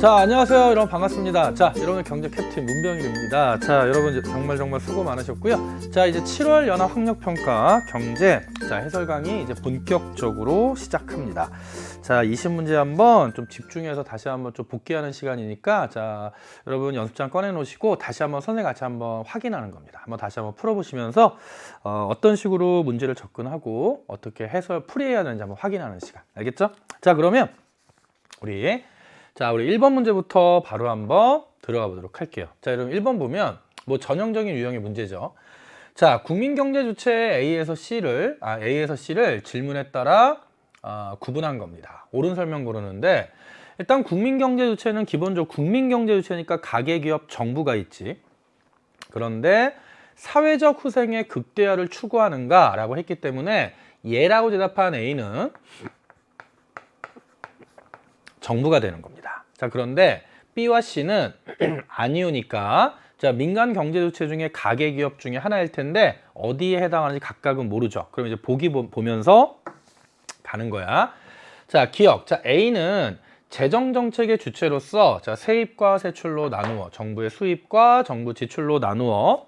자, 안녕하세요. 여러분 반갑습니다. 자, 여러분의 경제 캡틴 문병일입니다. 자, 여러분 정말 수고 많으셨고요. 자, 이제 7월 연합학력평가 경제 해설 강의 이제 본격적으로 시작합니다. 자, 20문제 한번 좀 집중해서 다시 한번 좀 복귀하는 시간이니까 자, 여러분 연습장 꺼내 놓으시고 다시 한번 선생님 같이 한번 확인하는 겁니다. 한번 다시 한번 풀어보시면서 어떤 식으로 문제를 접근하고 어떻게 해설 풀이해야 되는지 한번 확인하는 시간. 알겠죠? 자, 그러면 우리 1번 문제부터 바로 한번 들어가 보도록 할게요. 자, 여러분 1번 보면 뭐 전형적인 유형의 문제죠. 자, 국민경제주체 A에서 C를 질문에 따라 구분한 겁니다. 옳은 설명 고르는데 일단 국민경제주체는 기본적으로 국민경제주체니까 가계기업 정부가 있지. 그런데 사회적 후생의 극대화를 추구하는가 라고 했기 때문에 예라고 대답한 A는 정부가 되는 겁니다. 자, 그런데 B와 C는 아니오니까 자, 민간 경제주체 중에 가계기업 중에 하나일 텐데 어디에 해당하는지 각각은 모르죠. 그럼 이제 보기 보면서 가는 거야. 자, 기억. 자, A는 재정정책의 주체로서 자, 세입과 세출로 나누어 정부의 수입과 정부 지출로 나누어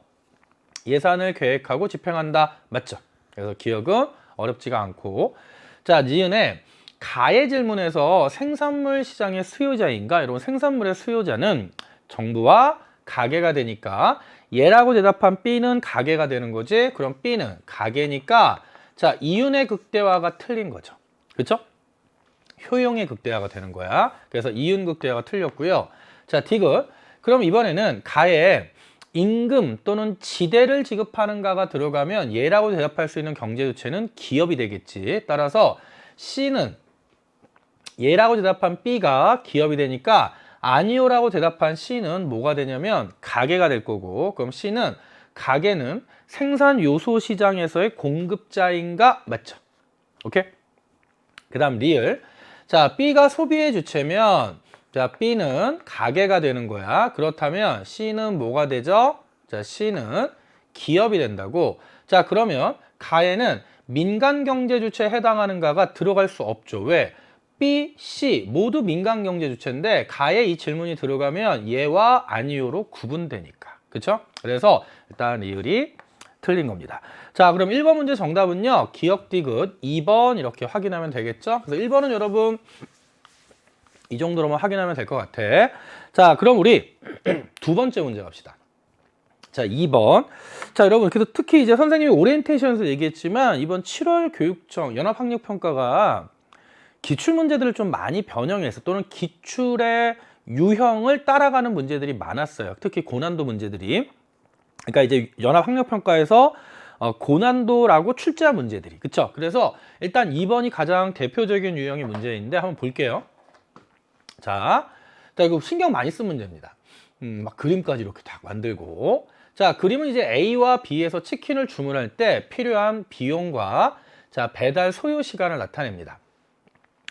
예산을 계획하고 집행한다. 맞죠? 그래서 기억은 어렵지가 않고 자, 니은에 가의 질문에서 생산물 시장의 수요자인가? 여러분 생산물의 수요자는 정부와 가계가 되니까 얘라고 대답한 B는 가계가 되는 거지. 그럼 B는 가계니까 자, 이윤의 극대화가 틀린 거죠. 그렇죠? 효용의 극대화가 되는 거야. 그래서 이윤 극대화가 틀렸고요. 자, 디귿. 그럼 이번에는 가에 임금 또는 지대를 지급하는가가 들어가면 얘라고 대답할 수 있는 경제주체는 기업이 되겠지. 따라서 C는 얘라고 대답한 B가 기업이 되니까 아니오라고 대답한 C는 뭐가 되냐면 가계가 될 거고 그럼 C는 가계는 생산 요소 시장에서의 공급자인가? 맞죠? 오케이? 그 다음 리을. 자, B가 소비의 주체면 자, B는 가계가 되는 거야. 그렇다면 C는 뭐가 되죠? 자, C는 기업이 된다고. 자, 그러면 가에는 민간 경제 주체에 해당하는가가 들어갈 수 없죠. 왜? B, C 모두 민간 경제 주체인데 가에 이 질문이 들어가면 얘와 아니오로 구분되니까. 그렇죠? 그래서 일단 리을이 틀린 겁니다. 자, 그럼 1번 문제 정답은요. 기억 디귿 2번 이렇게 확인하면 되겠죠? 그래서 1번은 여러분 이 정도로만 확인하면 될 것 같아. 자, 그럼 우리 두 번째 문제 갑시다. 자, 2번. 자, 여러분, 그래서 특히 이제 선생님이 오리엔테이션에서 얘기했지만 이번 7월 교육청 연합학력평가가 기출 문제들을 좀 많이 변형해서 또는 기출의 유형을 따라가는 문제들이 많았어요. 특히 고난도 문제들이. 그러니까 이제 연합학력평가에서 고난도라고 출제한 문제들이. 그쵸? 그래서 일단 2번이 가장 대표적인 유형의 문제인데 한번 볼게요. 자, 이거 신경 많이 쓴 문제입니다. 막 그림까지 이렇게 딱 만들고. 자, 그림은 이제 A와 B에서 치킨을 주문할 때 필요한 비용과 자, 배달 소요 시간을 나타냅니다.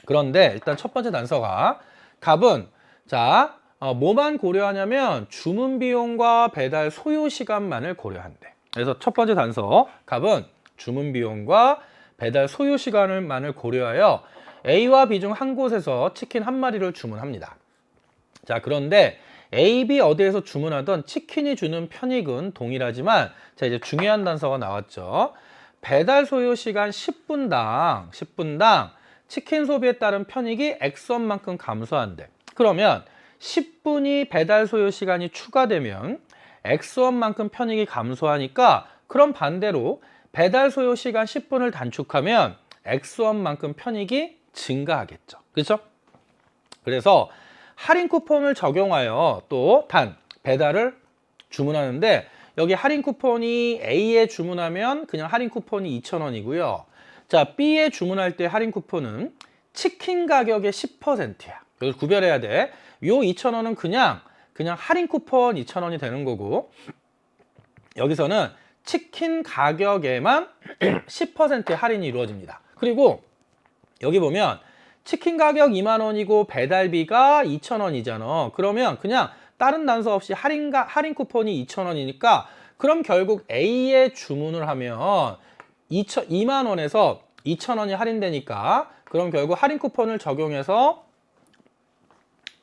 그런데 일단 첫 번째 단서가 값은 자, 뭐만 고려하냐면 주문 비용과 배달 소요 시간만을 고려한대. 그래서 첫 번째 단서 값은 주문 비용과 배달 소요 시간을만을 고려하여 A와 B 중 한 곳에서 치킨 한 마리를 주문합니다. 자, 그런데 A, B 어디에서 주문하던 치킨이 주는 편익은 동일하지만 자, 이제 중요한 단서가 나왔죠. 배달 소요 시간 10분당 치킨 소비에 따른 편익이 X원만큼 감소한대. 그러면 10분이 배달 소요 시간이 추가되면 X원만큼 편익이 감소하니까 그럼 반대로 배달 소요 시간 10분을 단축하면 X원만큼 편익이 증가하겠죠. 그렇죠? 그래서 할인 쿠폰을 적용하여 또 단 배달을 주문하는데 여기 할인 쿠폰이 A에 주문하면 그냥 할인 쿠폰이 2,000원이고요. 자, B에 주문할 때 할인 쿠폰은 치킨 가격의 10%야. 그래서 구별해야 돼. 요 2,000원은 그냥 할인 쿠폰 2,000원이 되는 거고 여기서는 치킨 가격에만 10%의 할인이 이루어집니다. 그리고 여기 보면 치킨 가격 2만 원이고 배달비가 2,000원이잖아. 그러면 그냥 다른 단서 없이 할인 쿠폰이 2,000원이니까 그럼 결국 A에 주문을 하면 2만 원에서 2,000원이 할인되니까 그럼 결국 할인 쿠폰을 적용해서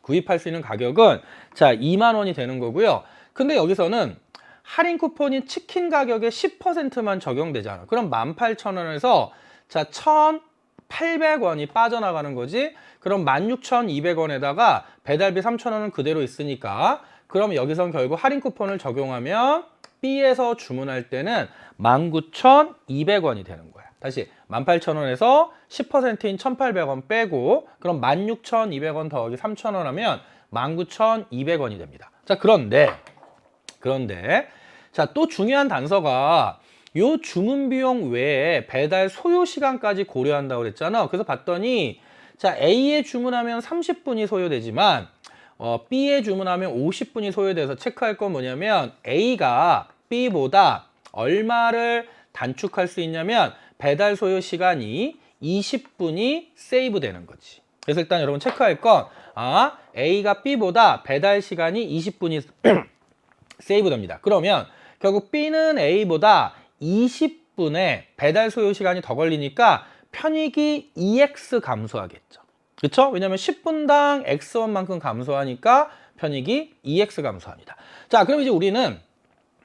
구입할 수 있는 가격은 자 2만 원이 되는 거고요. 근데 여기서는 할인 쿠폰이 치킨 가격의 10%만 적용되잖아. 그럼 18,000원에서 자 1,800원이 빠져나가는 거지. 그럼 16,200원에다가 배달비 3,000원은 그대로 있으니까 그럼 여기선 결국 할인 쿠폰을 적용하면 B에서 주문할 때는 19,200원이 되는 거야. 다시 18,000원에서 10%인 1,800원 빼고 그럼 16,200원 더하기 3,000원 하면 19,200원이 됩니다. 자, 그런데 자, 또 중요한 단서가 요 주문 비용 외에 배달 소요 시간까지 고려한다고 그랬잖아. 그래서 봤더니 자, A에 주문하면 30분이 소요되지만 B에 주문하면 50분이 소요돼서 체크할 건 뭐냐면 A가 B보다 얼마를 단축할 수 있냐면 배달 소요 시간이 20분이 세이브 되는 거지. 그래서 일단 여러분 체크할 건 A가 B보다 배달 시간이 20분이 세이브 됩니다. 그러면 결국 B는 A보다 20분의 배달 소요 시간이 더 걸리니까 편익이 2x 감소하겠죠. 그렇죠? 왜냐하면 10분당 x1만큼 감소하니까 편익이 2x 감소합니다. 자, 그럼 이제 우리는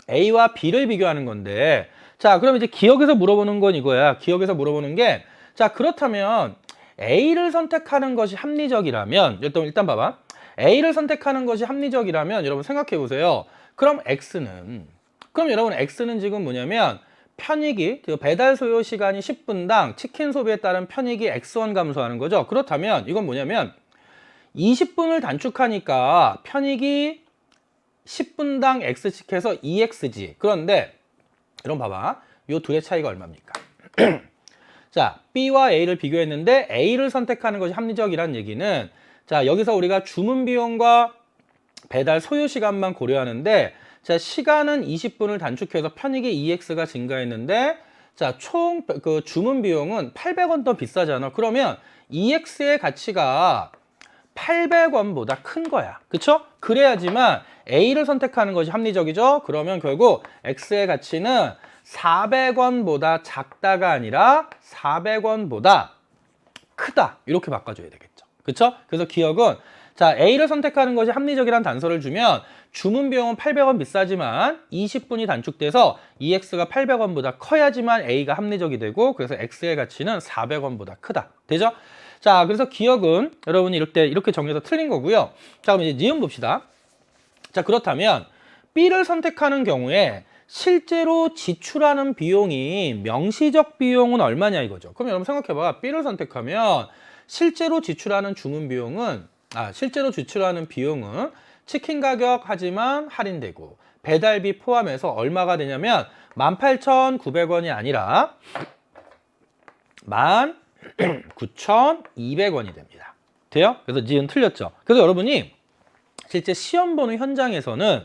A와 B를 비교하는 건데 자, 그럼 이제 기억에서 물어보는 건 이거야. 기억에서 물어보는 게 자, 그렇다면 A를 선택하는 것이 합리적이라면 일단 봐봐. A를 선택하는 것이 합리적이라면 여러분 생각해 보세요. 그럼 여러분 X는 지금 뭐냐면 편익이 배달 소요 시간이 10분당 치킨 소비에 따른 편익이 X1 감소하는 거죠. 그렇다면 이건 뭐냐면 20분을 단축하니까 편익이 10분당 X씩해서 2X지. 그런데 여러분 봐봐. 요 둘의 차이가 얼마입니까? 자, B와 A를 비교했는데 A를 선택하는 것이 합리적이라는 얘기는 자, 여기서 우리가 주문 비용과 배달 소요 시간만 고려하는데 자, 시간은 20분을 단축해서 편익이 2x가 증가했는데 자, 총 그 주문 비용은 800원 더 비싸잖아. 그러면 2x의 가치가 800원보다 큰 거야. 그쵸? 그래야지만 A를 선택하는 것이 합리적이죠. 그러면 결국 x의 가치는 400원보다 작다가 아니라 400원보다 크다. 이렇게 바꿔줘야 되겠죠. 그쵸? 그래서 기억은 자, A를 선택하는 것이 합리적이라는 단서를 주면 주문 비용은 800원 비싸지만 20분이 단축돼서 2x가 800원보다 커야지만 A가 합리적이 되고 그래서 x의 가치는 400원보다 크다. 되죠? 자, 그래서 기억은 여러분이 이렇게 정리해서 틀린 거고요. 자, 그럼 이제 니은 봅시다. 자, 그렇다면 B를 선택하는 경우에 실제로 지출하는 비용이 명시적 비용은 얼마냐 이거죠. 그럼 여러분 생각해봐. B를 선택하면 실제로 지출하는 비용은 치킨 가격 하지만 할인되고 배달비 포함해서 얼마가 되냐면 18,900원이 아니라 19,200원이 됩니다. 돼요? 그래서 니은 틀렸죠. 그래서 여러분이 실제 시험 보는 현장에서는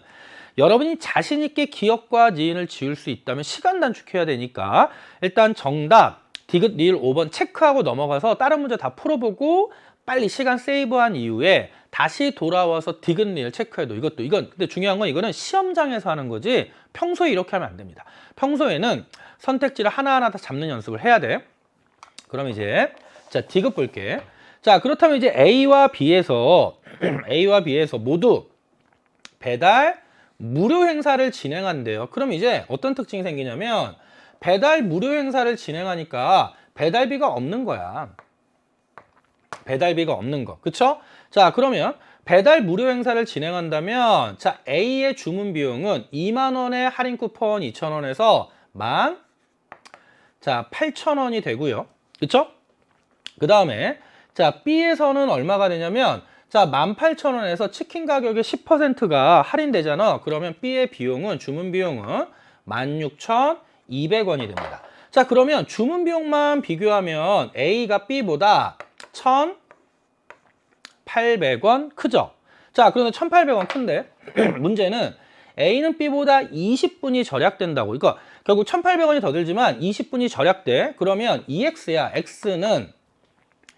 여러분이 자신 있게 기억과 니은을 지울 수 있다면 시간 단축해야 되니까 일단 정답 디귿 리을 5번 체크하고 넘어가서 다른 문제 다 풀어보고 빨리 시간 세이브한 이후에 다시 돌아와서 디귿 리을 체크해도 이건 근데 중요한 건 이거는 시험장에서 하는 거지 평소에 이렇게 하면 안 됩니다. 평소에는 선택지를 하나하나 다 잡는 연습을 해야 돼. 그럼 이제 자 디귿 볼게. 자, 그렇다면 이제 A와 B에서 모두 배달 무료 행사를 진행한대요. 그럼 이제 어떤 특징이 생기냐면 배달 무료 행사를 진행하니까 배달비가 없는 거야. 배달비가 없는 거. 그쵸? 자, 그러면 배달 무료 행사를 진행한다면 자, A의 주문 비용은 2만 원의 할인 쿠폰 2,000원에서 8,000원이 되고요. 그쵸? 그 다음에 자, B에서는 얼마가 되냐면 자, 18,000원에서 치킨 가격의 10%가 할인되잖아. 그러면 B의 비용은 주문 비용은 16,200원이 됩니다. 자, 그러면 주문 비용만 비교하면 A가 B보다 1,800원 크죠? 자, 그런데 1,800원 큰데 문제는 A는 B보다 20분이 절약된다고. 그러니까 결국 1,800원이 더 들지만 20분이 절약돼. 그러면 2x야. x는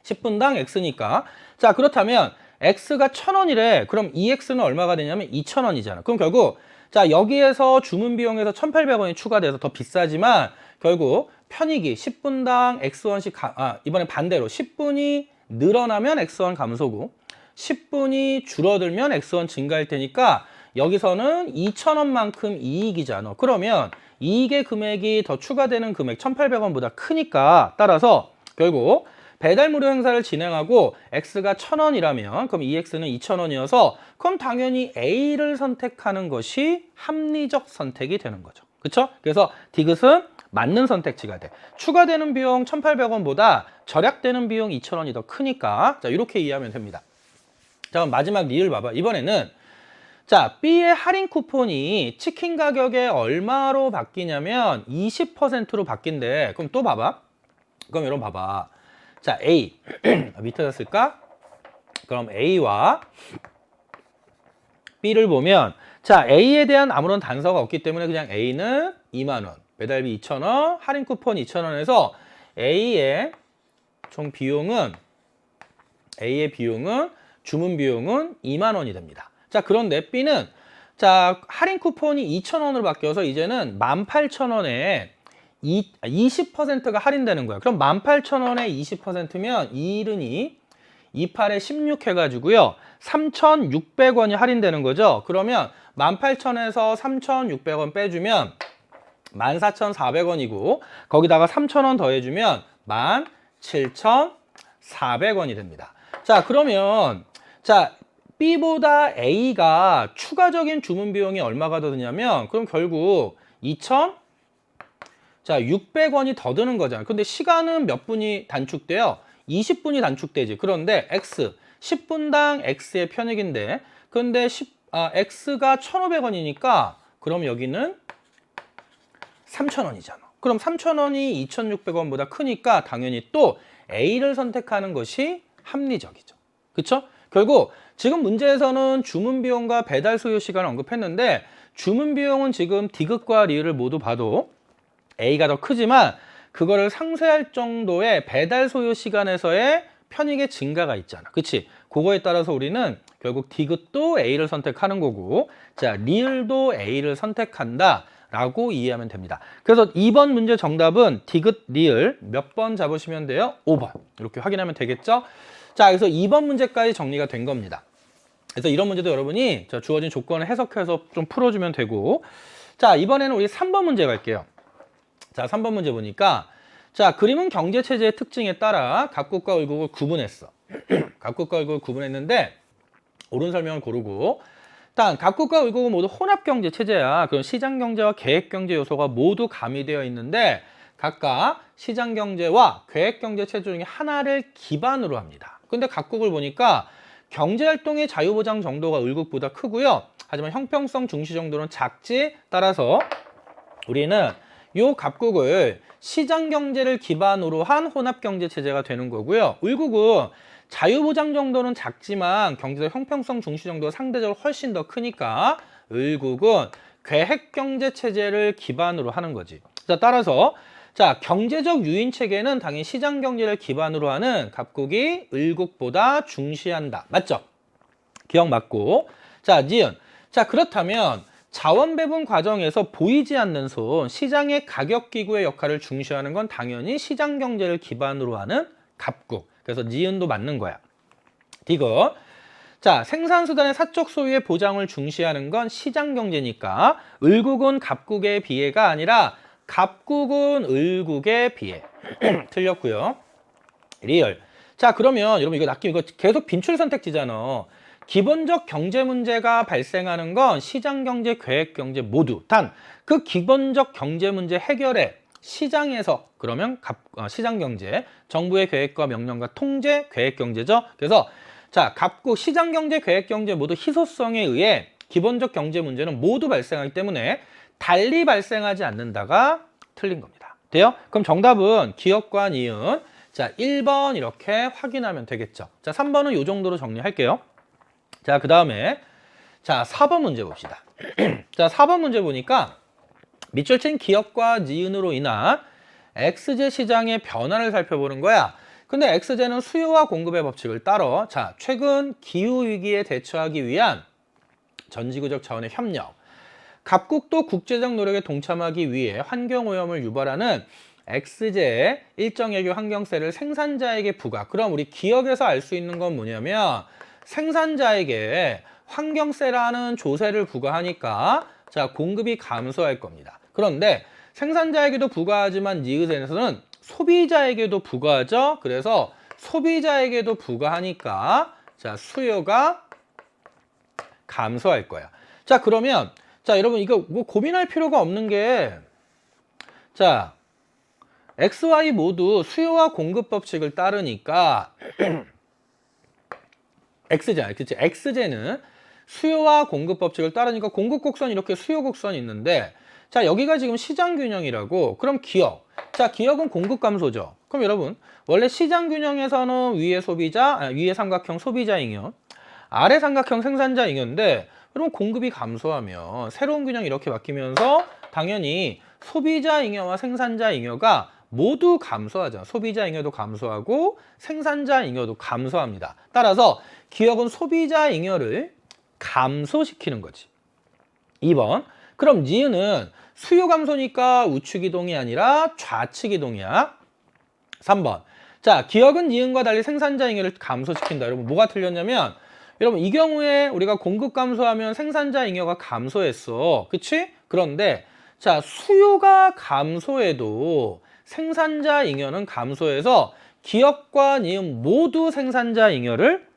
10분당 x니까. 자, 그렇다면 x가 1,000원이래. 그럼 2x는 얼마가 되냐면 2,000원이잖아. 그럼 결국 자, 여기에서 주문 비용에서 1,800원이 추가돼서 더 비싸지만 결국 편익이 10분당 x1씩 이번에 반대로 10분이 늘어나면 x1 감소고 10분이 줄어들면 X1 증가할 테니까 여기서는 2,000원만큼 이익이잖아. 그러면 이익의 금액이 더 추가되는 금액 1,800원보다 크니까 따라서 결국 배달무료 행사를 진행하고 X가 1,000원이라면 그럼 EX는 2,000원이어서 그럼 당연히 A를 선택하는 것이 합리적 선택이 되는 거죠. 그렇죠? 그래서 디귿은 맞는 선택지가 돼. 추가되는 비용 1,800원보다 절약되는 비용 2,000원이 더 크니까 자 이렇게 이해하면 됩니다. 자 그럼 마지막 리을 봐봐. 이번에는 자 B의 할인 쿠폰이 치킨 가격에 얼마로 바뀌냐면 20%로 바뀐대. 그럼 또 봐봐. 그럼 여러분 봐봐. 자 A 밑에다 쓸까? 그럼 A와 B를 보면 자 A에 대한 아무런 단서가 없기 때문에 그냥 A는 2만원, 배달비 2,000원, 할인 쿠폰 2,000원에서 A의 총 비용은 주문 비용은 2만원이 됩니다. 자 그런데 B는 자 할인 쿠폰이 2,000원으로 바뀌어서 이제는 18,000원에 20%가 할인되는 거야. 그럼 18,000원에 20%면 2일은 28에 16 해가지고요. 3,600원이 할인되는 거죠. 그러면 18,000원에서 3,600원 빼주면 14,400원이고 거기다가 3,000원 더해주면 17,400원이 됩니다. 자 그러면 자 B보다 A가 추가적인 주문 비용이 얼마가 더 드냐면 그럼 결국 600원이 더 드는 거잖아요. 근데 시간은 몇 분이 단축돼요? 20분이 단축되지. 그런데 X, 10분당 X의 편익인데 근데 X가 1,500원이니까 그럼 여기는 3,000원이잖아. 그럼 3,000원이 2,600원보다 크니까 당연히 또 A를 선택하는 것이 합리적이죠. 그쵸? 결국 지금 문제에서는 주문 비용과 배달 소요 시간을 언급했는데 주문 비용은 지금 디귿과 리을을 모두 봐도 A가 더 크지만 그거를 상쇄할 정도의 배달 소요 시간에서의 편익의 증가가 있잖아. 그치? 그거에 따라서 우리는 결국 디귿도 A를 선택하는 거고 자 리을도 A를 선택한다 라고 이해하면 됩니다. 그래서 2번 문제 정답은 디귿, 리을 몇 번 잡으시면 돼요? 5번 이렇게 확인하면 되겠죠? 자 그래서 2번 문제까지 정리가 된 겁니다. 그래서 이런 문제도 여러분이 주어진 조건을 해석해서 좀 풀어주면 되고 자 이번에는 우리 3번 문제 갈게요. 자 3번 문제 보니까 자 그림은 경제체제의 특징에 따라 갑국과 을국을 구분했어. 갑국과 을국을 구분했는데 옳은 설명을 고르고 일단 갑국과 을국은 모두 혼합경제체제야. 그럼 시장경제와 계획경제 요소가 모두 가미되어 있는데 각각 시장경제와 계획경제체제 중에 하나를 기반으로 합니다. 근데 갑국을 보니까 경제활동의 자유보장 정도가 을국보다 크고요. 하지만 형평성 중시 정도는 작지. 따라서 우리는 요 갑국을 시장경제를 기반으로 한 혼합경제체제가 되는 거고요. 을국은 자유보장 정도는 작지만 경제적 형평성 중시 정도가 상대적으로 훨씬 더 크니까 을국은 계획경제체제를 기반으로 하는 거지. 자, 따라서 자 경제적 유인체계는 당연히 시장경제를 기반으로 하는 갑국이 을국보다 중시한다. 맞죠? 기억 맞고. 자, 니은. 자, 그렇다면 자원 배분 과정에서 보이지 않는 손, 시장의 가격 기구의 역할을 중시하는 건 당연히 시장 경제를 기반으로 하는 갑국. 그래서 니은도 맞는 거야. 디귿. 자, 생산수단의 사적 소유의 보장을 중시하는 건 시장 경제니까 을국은 갑국의 비례가 아니라 갑국은 을국의 비례. 틀렸고요. 리얼. 자, 그러면 여러분 이거 계속 빈출 선택지잖아. 기본적 경제 문제가 발생하는 건 시장경제, 계획경제 모두. 단 그 기본적 경제 문제 해결에 시장에서 그러면 시장경제, 정부의 계획과 명령과 통제, 계획경제죠. 그래서 자 갑국, 시장경제, 계획경제 모두 희소성에 의해 기본적 경제 문제는 모두 발생하기 때문에 달리 발생하지 않는다가 틀린 겁니다. 돼요? 그럼 정답은 기억과 니은. 자 1번 이렇게 확인하면 되겠죠. 자 3번은 이 정도로 정리할게요. 자, 그 다음에 자 4번 문제 봅시다. 자 4번 문제 보니까 밑줄 친 기억과 니은으로 인한 X제 시장의 변화를 살펴보는 거야. 근데 X제는 수요와 공급의 법칙을 따라 자 최근 기후위기에 대처하기 위한 전지구적 차원의 협력, 각국도 국제적 노력에 동참하기 위해 환경오염을 유발하는 X제의 일정액의 환경세를 생산자에게 부과. 그럼 우리 기억에서 알 수 있는 건 뭐냐면 생산자에게 환경세라는 조세를 부과하니까 자, 공급이 감소할 겁니다. 그런데 생산자에게도 부과하지만 니은에서는 소비자에게도 부과하죠. 그래서 소비자에게도 부과하니까 자, 수요가 감소할 거야. 자, 그러면 자, 여러분 이거 뭐 고민할 필요가 없는 게 자, X, Y 모두 수요와 공급 법칙을 따르니까 X제, 그치? X제는 수요와 공급 법칙을 따르니까 공급 곡선 이렇게 수요 곡선이 있는데 자, 여기가 지금 시장 균형이라고. 그럼 기억. 자, 기억은 공급 감소죠. 그럼 여러분 원래 시장 균형에서는 위에 삼각형 소비자 잉여, 아래 삼각형 생산자 잉여인데 여러분 공급이 감소하면 새로운 균형이 이렇게 바뀌면서 당연히 소비자 잉여와 생산자 잉여가 모두 감소하죠. 소비자 잉여도 감소하고 생산자 잉여도 감소합니다. 따라서 기억은 소비자 잉여를 감소시키는 거지. 2번. 그럼 니은은 수요 감소니까 우측 이동이 아니라 좌측 이동이야. 3번. 자, 기억은 니은과 달리 생산자 잉여를 감소시킨다. 여러분 뭐가 틀렸냐면 여러분 이 경우에 우리가 공급 감소하면 생산자 잉여가 감소했어. 그치? 그런데 자, 수요가 감소해도 생산자 잉여는 감소해서 기억과 니은 모두 생산자 잉여를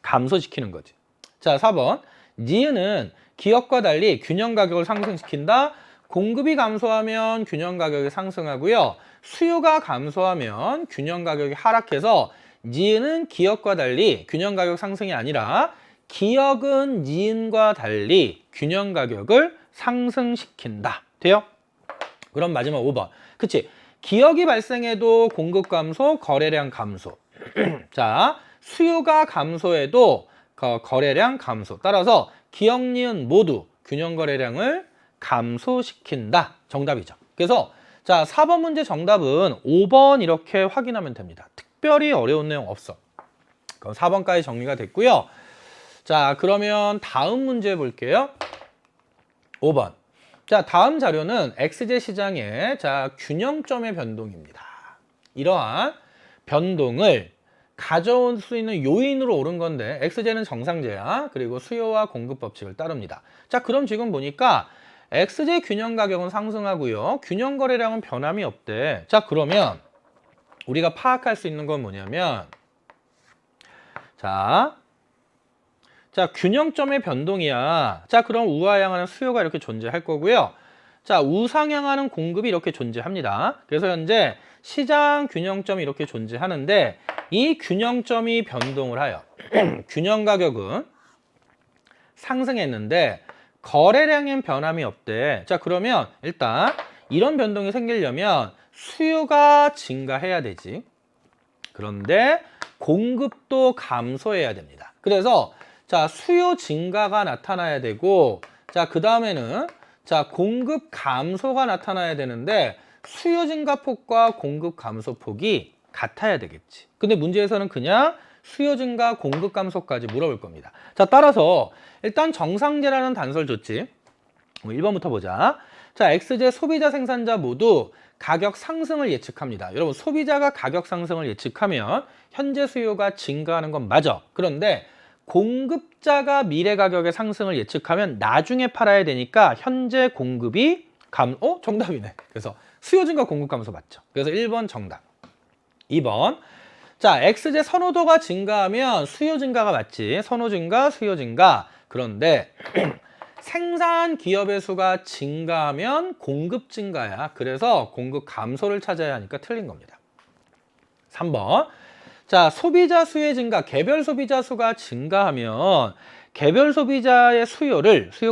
감소시키는 거지. 자, 4번. 니은은 기억과 달리 균형 가격을 상승시킨다. 공급이 감소하면 균형 가격이 상승하고요. 수요가 감소하면 균형 가격이 하락해서 니은은 기억과 달리 균형 가격 상승이 아니라 기억은 니은과 달리 균형 가격을 상승시킨다. 돼요? 그럼 마지막 5번. 그치? 기억이 발생해도 공급 감소, 거래량 감소. 자, 수요가 감소해도 거래량 감소. 따라서 기억, 니은 모두 균형 거래량을 감소시킨다. 정답이죠. 그래서 자, 4번 문제 정답은 5번 이렇게 확인하면 됩니다. 특별히 어려운 내용 없어. 그럼 4번까지 정리가 됐고요. 자, 그러면 다음 문제 볼게요. 5번. 자, 다음 자료는 X제 시장의 자, 균형점의 변동입니다. 이러한 변동을 가져올 수 있는 요인으로 오른 건데 X제는 정상제야. 그리고 수요와 공급 법칙을 따릅니다. 자, 그럼 지금 보니까 X제 균형 가격은 상승하고요. 균형 거래량은 변함이 없대. 자, 그러면 우리가 파악할 수 있는 건 뭐냐면 자, 균형점의 변동이야. 자, 그럼 우하향하는 수요가 이렇게 존재할 거고요. 자, 우상향하는 공급이 이렇게 존재합니다. 그래서 현재 시장 균형점이 이렇게 존재하는데 이 균형점이 변동을 하여 균형 가격은 상승했는데 거래량엔 변함이 없대. 자, 그러면 일단 이런 변동이 생기려면 수요가 증가해야 되지. 그런데 공급도 감소해야 됩니다. 그래서 자, 수요 증가가 나타나야 되고 자, 그 다음에는 자, 공급 감소가 나타나야 되는데 수요 증가폭과 공급 감소폭이 같아야 되겠지. 근데 문제에서는 그냥 수요 증가, 공급 감소까지 물어볼 겁니다. 자, 따라서 일단 정상제라는 단서를 줬지. 1번부터 보자. 자, X제 소비자 생산자 모두 가격 상승을 예측합니다. 여러분 소비자가 가격 상승을 예측하면 현재 수요가 증가하는 건 맞아. 그런데 공급자가 미래 가격의 상승을 예측하면 나중에 팔아야 되니까 현재 공급이 정답이네. 그래서 수요 증가 공급 감소 맞죠. 그래서 1번 정답. 2번. 자, X제 선호도가 증가하면 수요 증가가 맞지. 선호 증가, 수요 증가. 그런데 생산 기업의 수가 증가하면 공급 증가야. 그래서 공급 감소를 찾아야 하니까 틀린 겁니다. 3번. 자, 소비자 수의 증가, 개별 소비자 수가 증가하면 개별 소비자의 수요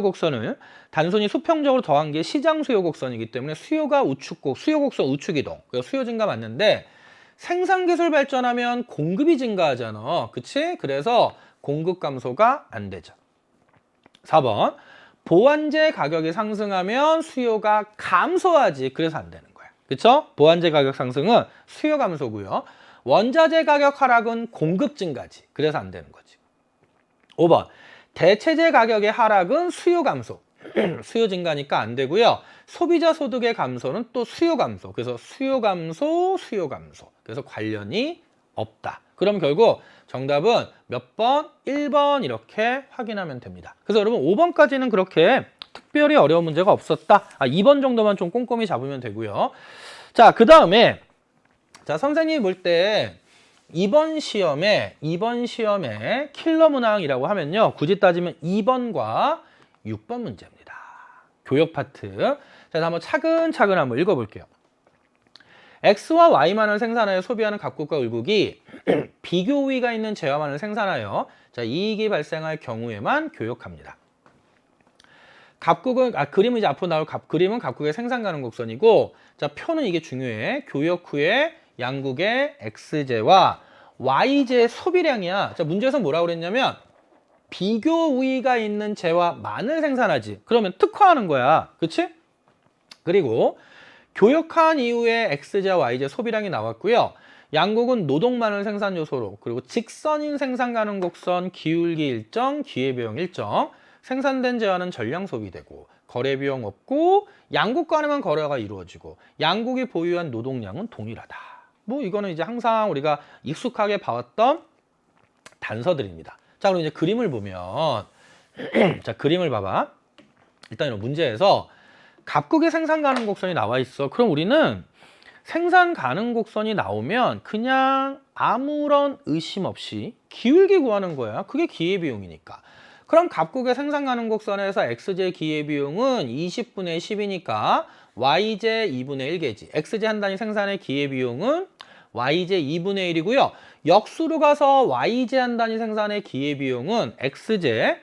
곡선을 단순히 수평적으로 더한 게 시장 수요 곡선이기 때문에 수요가 수요 곡선 우측 이동. 그래서 수요 증가 맞는데 생산 기술 발전하면 공급이 증가하잖아. 그치? 그래서 공급 감소가 안 되죠. 4번. 보완제 가격이 상승하면 수요가 감소하지. 그래서 안 되는 거야. 그쵸? 보완제 가격 상승은 수요 감소고요. 원자재 가격 하락은 공급 증가지. 그래서 안 되는 거지. 5번. 대체재 가격의 하락은 수요 감소. 수요 증가니까 안 되고요. 소비자 소득의 감소는 또 수요 감소. 그래서 수요 감소, 수요 감소. 그래서 관련이 없다. 그럼 결국 정답은 몇 번? 1번 이렇게 확인하면 됩니다. 그래서 여러분 5번까지는 그렇게 특별히 어려운 문제가 없었다. 2번 정도만 좀 꼼꼼히 잡으면 되고요. 자, 그 다음에 자, 선생님이 볼 때 이번 시험에 킬러 문항이라고 하면요. 굳이 따지면 2번과 6번 문제입니다. 교역 파트. 자, 한번 차근차근 한번 읽어볼게요. X와 Y만을 생산하여 소비하는 갑국과 을국이 비교 우위가 있는 재화만을 생산하여 자, 이익이 발생할 경우에만 교역합니다. 갑국은 그림은 이제 앞으로 나올 그림은 갑국의 생산 가능 곡선이고 자, 표는 이게 중요해. 교역 후에 양국의 X제와 Y제 소비량이야. 자, 문제에서 뭐라고 그랬냐면 비교 우위가 있는 재화만을 생산하지. 그러면 특화하는 거야. 그치? 그리고 교역한 이후에 X제와 Y제 소비량이 나왔고요. 양국은 노동만을 생산 요소로 그리고 직선인 생산 가능 곡선 기울기 일정, 기회비용 일정 생산된 재화는 전량 소비되고 거래 비용 없고 양국 간에만 거래가 이루어지고 양국이 보유한 노동량은 동일하다. 뭐 이거는 이제 항상 우리가 익숙하게 봐왔던 단서들입니다. 자, 그럼 이제 그림을 보면 자, 그림을 봐봐. 일단 이런 문제에서 갑국의 생산 가능 곡선이 나와 있어. 그럼 우리는 생산 가능 곡선이 나오면 그냥 아무런 의심 없이 기울기 구하는 거야. 그게 기회비용이니까. 그럼 갑국의 생산 가능 곡선에서 X제 기회비용은 20분의 10이니까 Y제 2분의 1개지. X제 한 단위 생산의 기회비용은 Y제 2분의 1이고요. 역수로 가서 Y제 한 단위 생산의 기회비용은 X제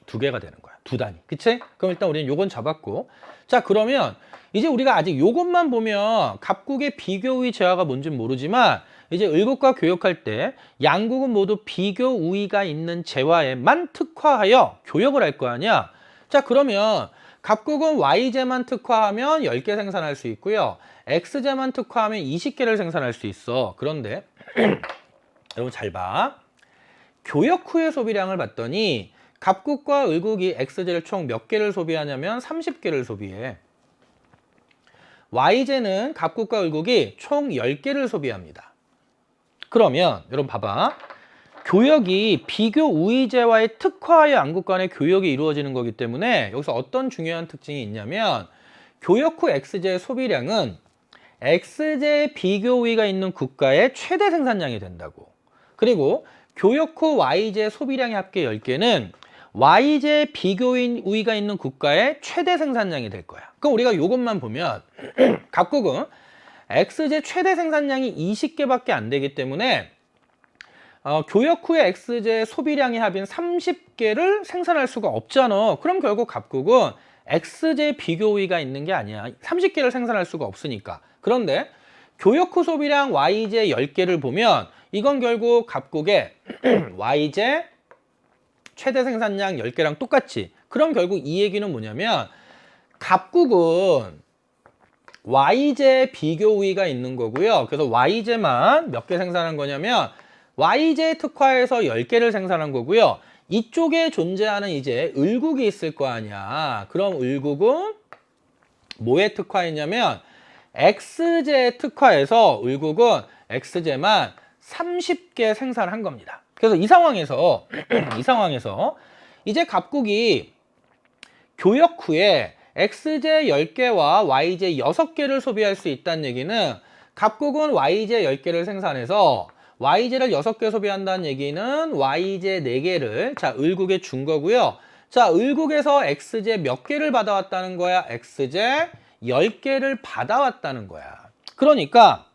2개가 되는 거야. 2단위. 그치? 그럼 일단 우리는 요건 잡았고. 자, 그러면 이제 우리가 아직 요것만 보면 갑국의 비교 우위 재화가 뭔지는 모르지만 이제 을국과 교역할 때 양국은 모두 비교 우위가 있는 재화에만 특화하여 교역을 할 거 아니야. 자, 그러면 갑국은 Y제만 특화하면 10개 생산할 수 있고요. X제만 특화하면 20개를 생산할 수 있어. 그런데 여러분 잘 봐. 교역 후의 소비량을 봤더니 갑국과 을국이 X제를 총 몇 개를 소비하냐면 30개를 소비해. Y제는 갑국과 을국이 총 10개를 소비합니다. 그러면 여러분 봐봐. 교역이 비교 우위제와의 특화하여 양국 간의 교역이 이루어지는 거기 때문에 여기서 어떤 중요한 특징이 있냐면 교역 후 X제의 소비량은 X제의 비교 우위가 있는 국가의 최대 생산량이 된다고. 그리고 교역 후 Y제의 소비량의 합계 10개는 Y제 비교 우위가 있는 국가의 최대 생산량이 될 거야. 그럼 우리가 이것만 보면 갑국은 X제 최대 생산량이 20개밖에 안 되기 때문에 교역 후에 X제 소비량의 합인 30개를 생산할 수가 없잖아. 그럼 결국 갑국은 X제 비교 우위가 있는 게 아니야. 30개를 생산할 수가 없으니까. 그런데 교역 후 소비량 Y제 10개를 보면 이건 결국 갑국의 Y제 최대 생산량 10개랑 똑같지. 그럼 결국 이 얘기는 뭐냐면 갑국은 Y제 비교 우위가 있는 거고요. 그래서 Y제만 몇 개 생산한 거냐면 Y제 특화해서 10개를 생산한 거고요. 이쪽에 존재하는 이제 을국이 있을 거 아니야. 그럼 을국은 뭐에 특화했냐면 X제 특화해서 을국은 X제만 30개 생산한 겁니다. 그래서 이 상황에서 이제 갑국이 교역 후에 X제 10개와 Y제 6개를 소비할 수 있다는 얘기는 갑국은 Y제 10개를 생산해서 Y제를 6개 소비한다는 얘기는 Y제 4개를 자, 을국에 준 거고요. 자, 을국에서 X제 몇 개를 받아왔다는 거야? X제 10개를 받아왔다는 거야. 그러니까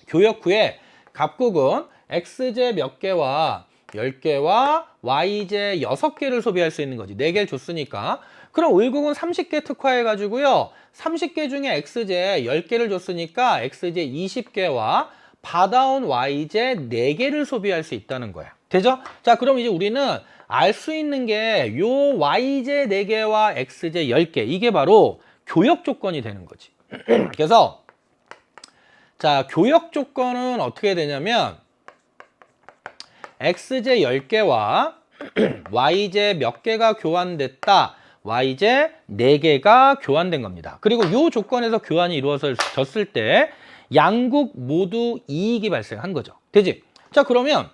교역 후에 갑국은 X제 몇 개와 10개와 Y제 6개를 소비할 수 있는 거지. 4개를 줬으니까. 그럼 을국은 30개 특화해가지고요. 30개 중에 X제 10개를 줬으니까 X제 20개와 받아온 Y제 4개를 소비할 수 있다는 거야. 되죠? 자, 그럼 이제 우리는 알 수 있는 게 요 Y제 4개와 X제 10개. 이게 바로 교역 조건이 되는 거지. 그래서 자, 교역 조건은 어떻게 되냐면 X제 10개와 Y제 몇 개가 교환됐다. Y제 4개가 교환된 겁니다. 그리고 이 조건에서 교환이 이루어졌을 때 양국 모두 이익이 발생한 거죠. 되지? 자, 그러면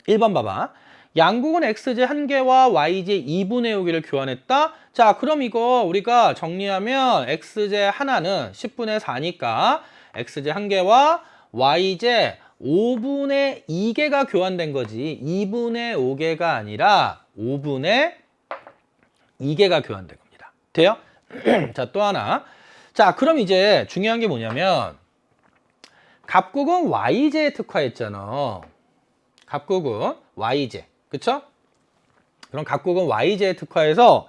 1번 봐봐. 양국은 x제 1개와 y제 2분의 5개를 교환했다. 자, 그럼 이거 우리가 정리하면 x제 하나는 10분의 4니까 x제 1개와 y제 5분의 2개가 교환된 거지. 2분의 5개가 아니라 5분의 2개가 교환된 겁니다. 돼요? 자, 또 하나. 자, 그럼 이제 중요한 게 뭐냐면 갑국은 y제에 특화했잖아. 갑국은 y제. 그쵸? 그럼 각국은 y제에 특화해서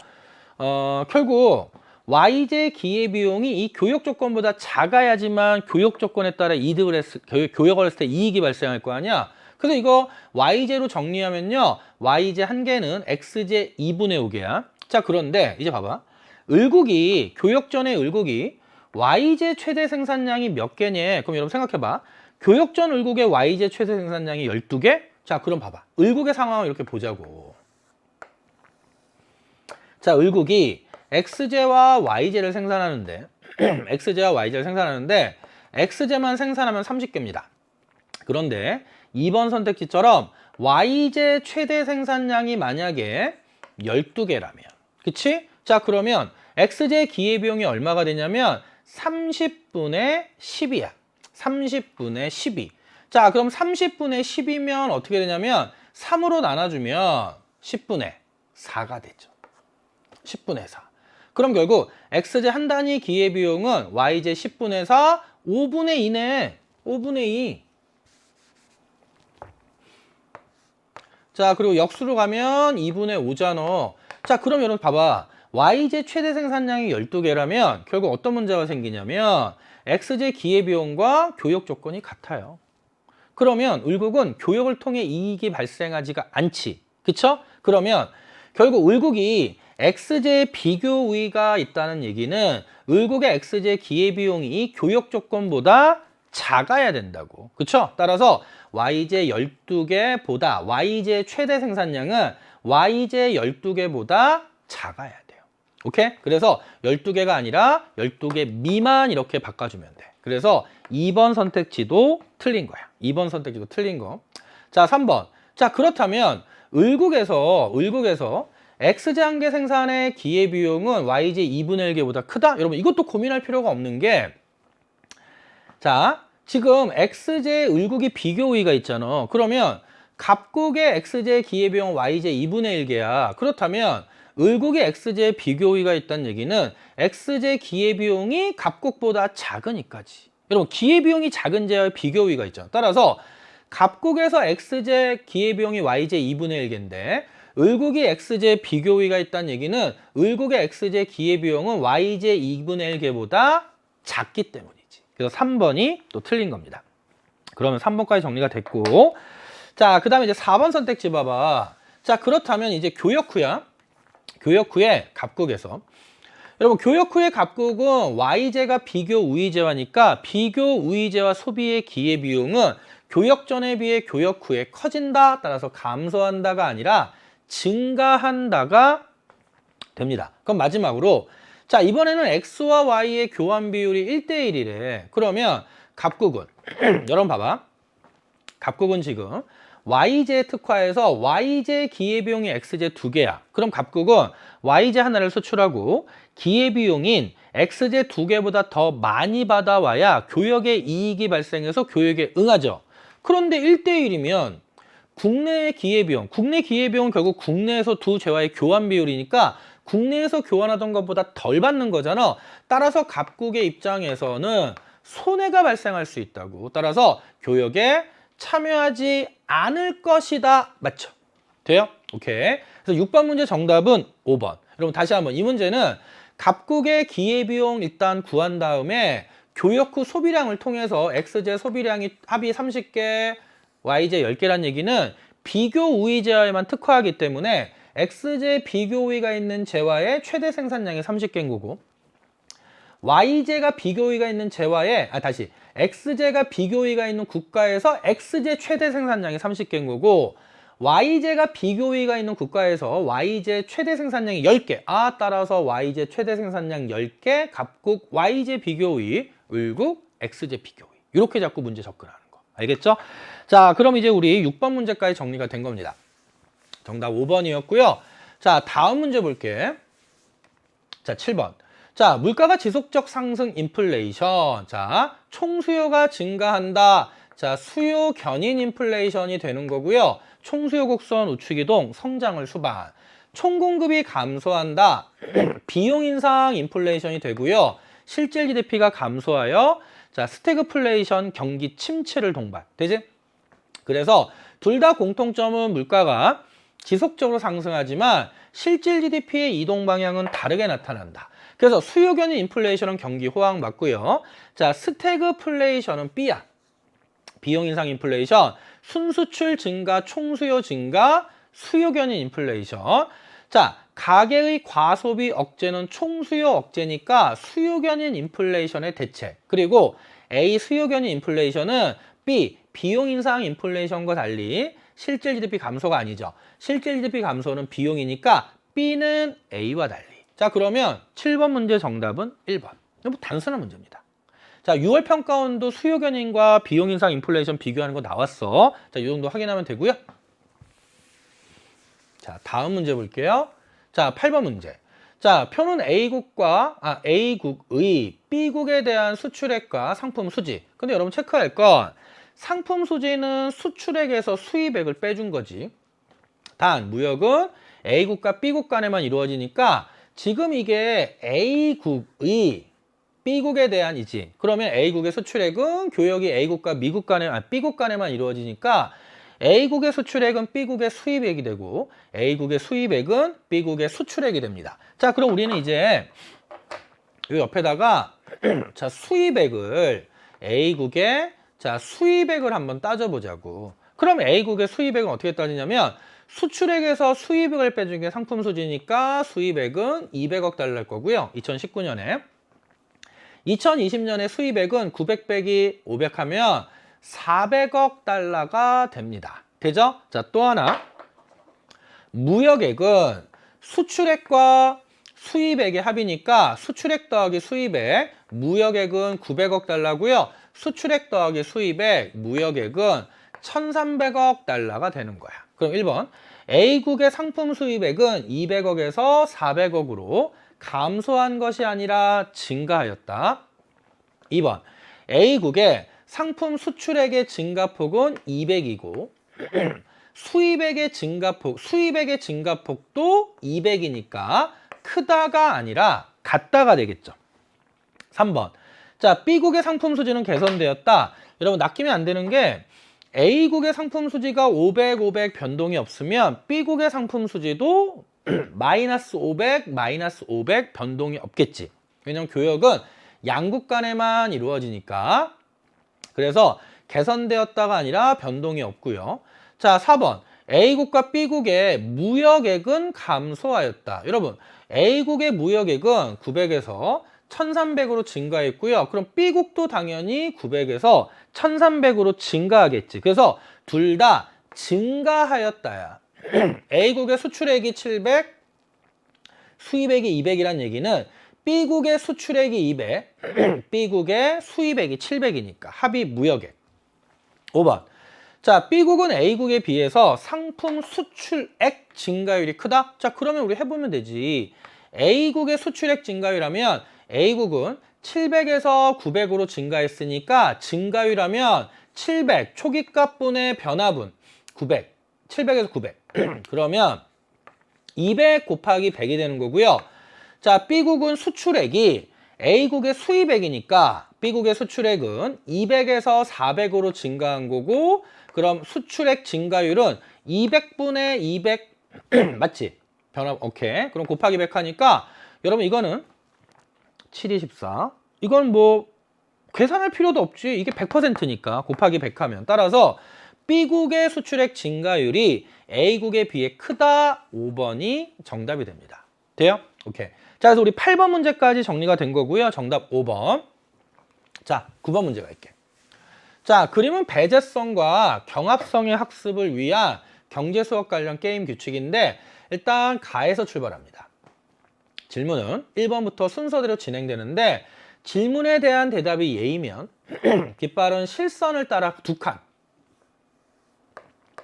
결국 y제 기회비용이 이 교역 조건보다 작아야지만 교역 조건에 따라 교역을 했을 때 이익이 발생할 거 아니야. 그래서 이거 y제로 정리하면요. y제 한 개는 x제 2분의 5개야. 자, 그런데 이제 봐봐. 교역 전의 을국이 y제 최대 생산량이 몇 개냐? 그럼 여러분 생각해봐. 교역 전 을국의 y제 최대 생산량이 12개? 자, 그럼 봐봐. 을국의 상황을 이렇게 보자고. 자, 을국이 x제와 y제를 생산하는데 x제와 y제를 생산하는데 x제만 생산하면 30개입니다. 그런데 2번 선택지처럼 y제 최대 생산량이 만약에 12개라면 그치? 자, 그러면 x제 기회비용이 얼마가 되냐면 30분의 10이야. 30분의 12. 자, 그럼 30분의 10이면 어떻게 되냐면 3으로 나눠주면 10분의 4가 되죠. 10분의 4. 그럼 결국 x제 한 단위 기회비용은 y제 10분의 4, 5분의 2네. 5분의 2. 자, 그리고 역수로 가면 2분의 5잖아. 자, 그럼 여러분 봐봐. y제 최대 생산량이 12개라면 결국 어떤 문제가 생기냐면 x제 기회비용과 교역 조건이 같아요. 그러면 을국은 교역을 통해 이익이 발생하지가 않지. 그쵸? 그러면 결국 을국이 x제의 비교 우위가 있다는 얘기는 을국의 x제 기회비용이 교역 조건보다 작아야 된다고. 그쵸? 따라서 y제 12개보다 y제 최대 생산량은 y제 12개보다 작아야 돼요. 오케이? 그래서 12개가 아니라 12개 미만 이렇게 바꿔주면 돼. 그래서 2번 선택지도 틀린 거야. 2번 선택지도 틀린 거. 자, 3번. 자, 그렇다면 을국에서 x제 한 개 생산의 기회비용은 y제 2분의 1개보다 크다? 여러분 이것도 고민할 필요가 없는 게 자, 지금 x제 을국이 비교 우위가 있잖아. 그러면 갑국의 x제 기회비용 y제 2분의 1개야. 그렇다면 을국의 x제 비교 우위가 있다는 얘기는 x제 기회비용이 갑국보다 작으니까지. 여러분 기회비용이 작은 제와 비교 우위가 있잖아. 따라서 갑국에서 x제 기회비용이 y제 2분의 1개인데 을국이 x제 비교 우위가 있다는 얘기는 을국의 x제 기회비용은 y제 2분의 1개보다 작기 때문이지. 그래서 3번이 또 틀린 겁니다. 그러면 3번까지 정리가 됐고 자, 그 다음에 이제 4번 선택지 봐봐. 자, 그렇다면 이제 교역 후야. 교역 후에 갑국에서 여러분 교역 후의 갑국은 y제가 비교 우위제화니까 비교 우위제와 소비의 기회비용은 교역 전에 비해 교역 후에 커진다. 따라서 감소한다가 아니라 증가한다가 됩니다. 그럼 마지막으로 자, 이번에는 x와 y의 교환 비율이 1대1이래. 그러면 갑국은 여러분 봐봐. 갑국은 지금 y제 특화해서 y제 기회비용이 x제 2개야. 그럼 갑국은 y제 하나를 수출하고 기회비용인 x제 2개보다 더 많이 받아와야 교역에 이익이 발생해서 교역에 응하죠. 그런데 1대1이면 국내 기회비용은 결국 국내에서 두 제와의 교환 비율이니까 국내에서 교환하던 것보다 덜 받는 거잖아. 따라서 갑국의 입장에서는 손해가 발생할 수 있다고. 따라서 교역에 참여하지 않을 것이다. 맞죠? 돼요? 오케이. 그래서 6번 문제 정답은 5번. 여러분 다시 한번 이 문제는 갑국의 기회비용 일단 구한 다음에 교역 후 소비량을 통해서 x제 소비량이 합이 30개, y제 10개란 얘기는 비교 우위 제화에만 특화하기 때문에 x제 비교 우위가 있는 제화의 최대 생산량이 30개인 거고 y제가 비교 우위가 있는 제화에 x제가 비교 우위가 있는 국가에서 x제 최대 생산량이 30개인 거고 y제가 비교 우위가 있는 국가에서 y제 최대 생산량이 10개. 따라서 y제 최대 생산량 10개, 갑국 y제 비교 우위, 을국 x제 비교 우위. 이렇게 자꾸 문제 접근하는 거. 알겠죠? 자, 그럼 이제 우리 6번 문제까지 정리가 된 겁니다. 정답 5번이었고요. 자, 다음 문제 볼게. 자, 7번. 자, 물가가 지속적 상승 인플레이션. 자, 총수요가 증가한다. 자, 수요 견인 인플레이션이 되는 거고요. 총수요 곡선 우측이동 성장을 수반. 총공급이 감소한다. 비용 인상 인플레이션이 되고요. 실질 GDP가 감소하여 자, 스태그플레이션 경기 침체를 동반. 되지? 그래서 둘 다 공통점은 물가가 지속적으로 상승하지만 실질 GDP의 이동 방향은 다르게 나타난다. 그래서 수요 견인 인플레이션은 경기 호황 맞고요. 자, 스태그플레이션은 B야. 비용 인상 인플레이션, 순수출 증가, 총수요 증가, 수요 견인 인플레이션. 자, 가계의 과소비 억제는 총수요 억제니까 수요 견인 인플레이션의 대체. 그리고 A 수요 견인 인플레이션은 B 비용 인상 인플레이션과 달리 실질 GDP 감소가 아니죠. 실질 GDP 감소는 비용이니까 B는 A와 달리. 자, 그러면 7번 문제 정답은 1번. 뭐 단순한 문제입니다. 자, 6월 평가원도 수요 견인과 비용 인상 인플레이션 비교하는 거 나왔어. 자, 이 정도 확인하면 되고요. 자, 다음 문제 볼게요. 자, 8번 문제. 자, 표는 A국의 B국에 대한 수출액과 상품 수지. 근데 여러분 체크할 건 상품 수지는 수출액에서 수입액을 빼준 거지. 단, 무역은 A국과 B국 간에만 이루어지니까 지금 이게 A국의 B국에 대한이지. 그러면 A국의 수출액은 교역이 A국과 B국 간에만 이루어지니까 A국의 수출액은 B국의 수입액이 되고 A국의 수입액은 B국의 수출액이 됩니다. 자, 그럼 우리는 이제 이 옆에다가 자, 수입액을 A국의 자, 수입액을 한번 따져보자고. 그럼 A국의 수입액은 어떻게 따지냐면 수출액에서 수입액을 빼준 게 상품 수지니까 수입액은 200억 달러일 거고요. 2019년에. 2020년에 수입액은 900 빼기 500 하면 400억 달러가 됩니다. 되죠? 자, 또 하나. 무역액은 수출액과 수입액의 합이니까 수출액 더하기 수입액, 무역액은 900억 달러고요. 수출액 더하기 수입액, 무역액은 1300억 달러가 되는 거야. 그럼 1번. A국의 상품 수입액은 200억에서 400억으로 감소한 것이 아니라 증가하였다. 2번. A국의 상품 수출액의 증가폭은 200이고 수입액의 증가폭도 200이니까 크다가 아니라 같다가 되겠죠. 3번. 자, B국의 상품 수지는 개선되었다. 여러분 낚이면 안 되는 게 A국의 상품 수지가 500, 500 변동이 없으면 B국의 상품 수지도 마이너스 500, 마이너스 500 변동이 없겠지. 왜냐면 교역은 양국 간에만 이루어지니까. 그래서 개선되었다가 아니라 변동이 없고요. 자, 4번. A국과 B국의 무역액은 감소하였다. 여러분, A국의 무역액은 900에서 1300으로 증가했고요. 그럼 B국도 당연히 900에서 1300으로 증가하겠지. 그래서 둘 다 증가하였다야. A국의 수출액이 700, 수입액이 200이란 얘기는 B국의 수출액이 200, B국의 수입액이 700이니까 합이 무역액. 5번. 자, B국은 A국에 비해서 상품 수출액 증가율이 크다? 자, 그러면 우리 해보면 되지. A국의 수출액 증가율하면 A국은 700에서 900으로 증가했으니까 증가율하면 700, 초기값분의 변화분 900, 700에서 900. 그러면 200 곱하기 100이 되는 거고요. 자, B국은 수출액이 A국의 수입액이니까 B국의 수출액은 200에서 400으로 증가한 거고 그럼 수출액 증가율은 200분의 200 맞지? 변화 오케이. 그럼 곱하기 100 하니까 여러분 이거는 724. 이건 뭐 계산할 필요도 없지. 이게 100%니까 곱하기 100 하면 따라서 B국의 수출액 증가율이 A국에 비해 크다. 5번이 정답이 됩니다. 돼요? 오케이. 자, 그래서 우리 8번 문제까지 정리가 된 거고요. 정답 5번. 자, 9번 문제 갈게. 자, 그림은 배제성과 경합성의 학습을 위한 경제 수업 관련 게임 규칙인데 일단 가에서 출발합니다. 질문은 1번부터 순서대로 진행되는데 질문에 대한 대답이 예이면 깃발은 실선을 따라 2칸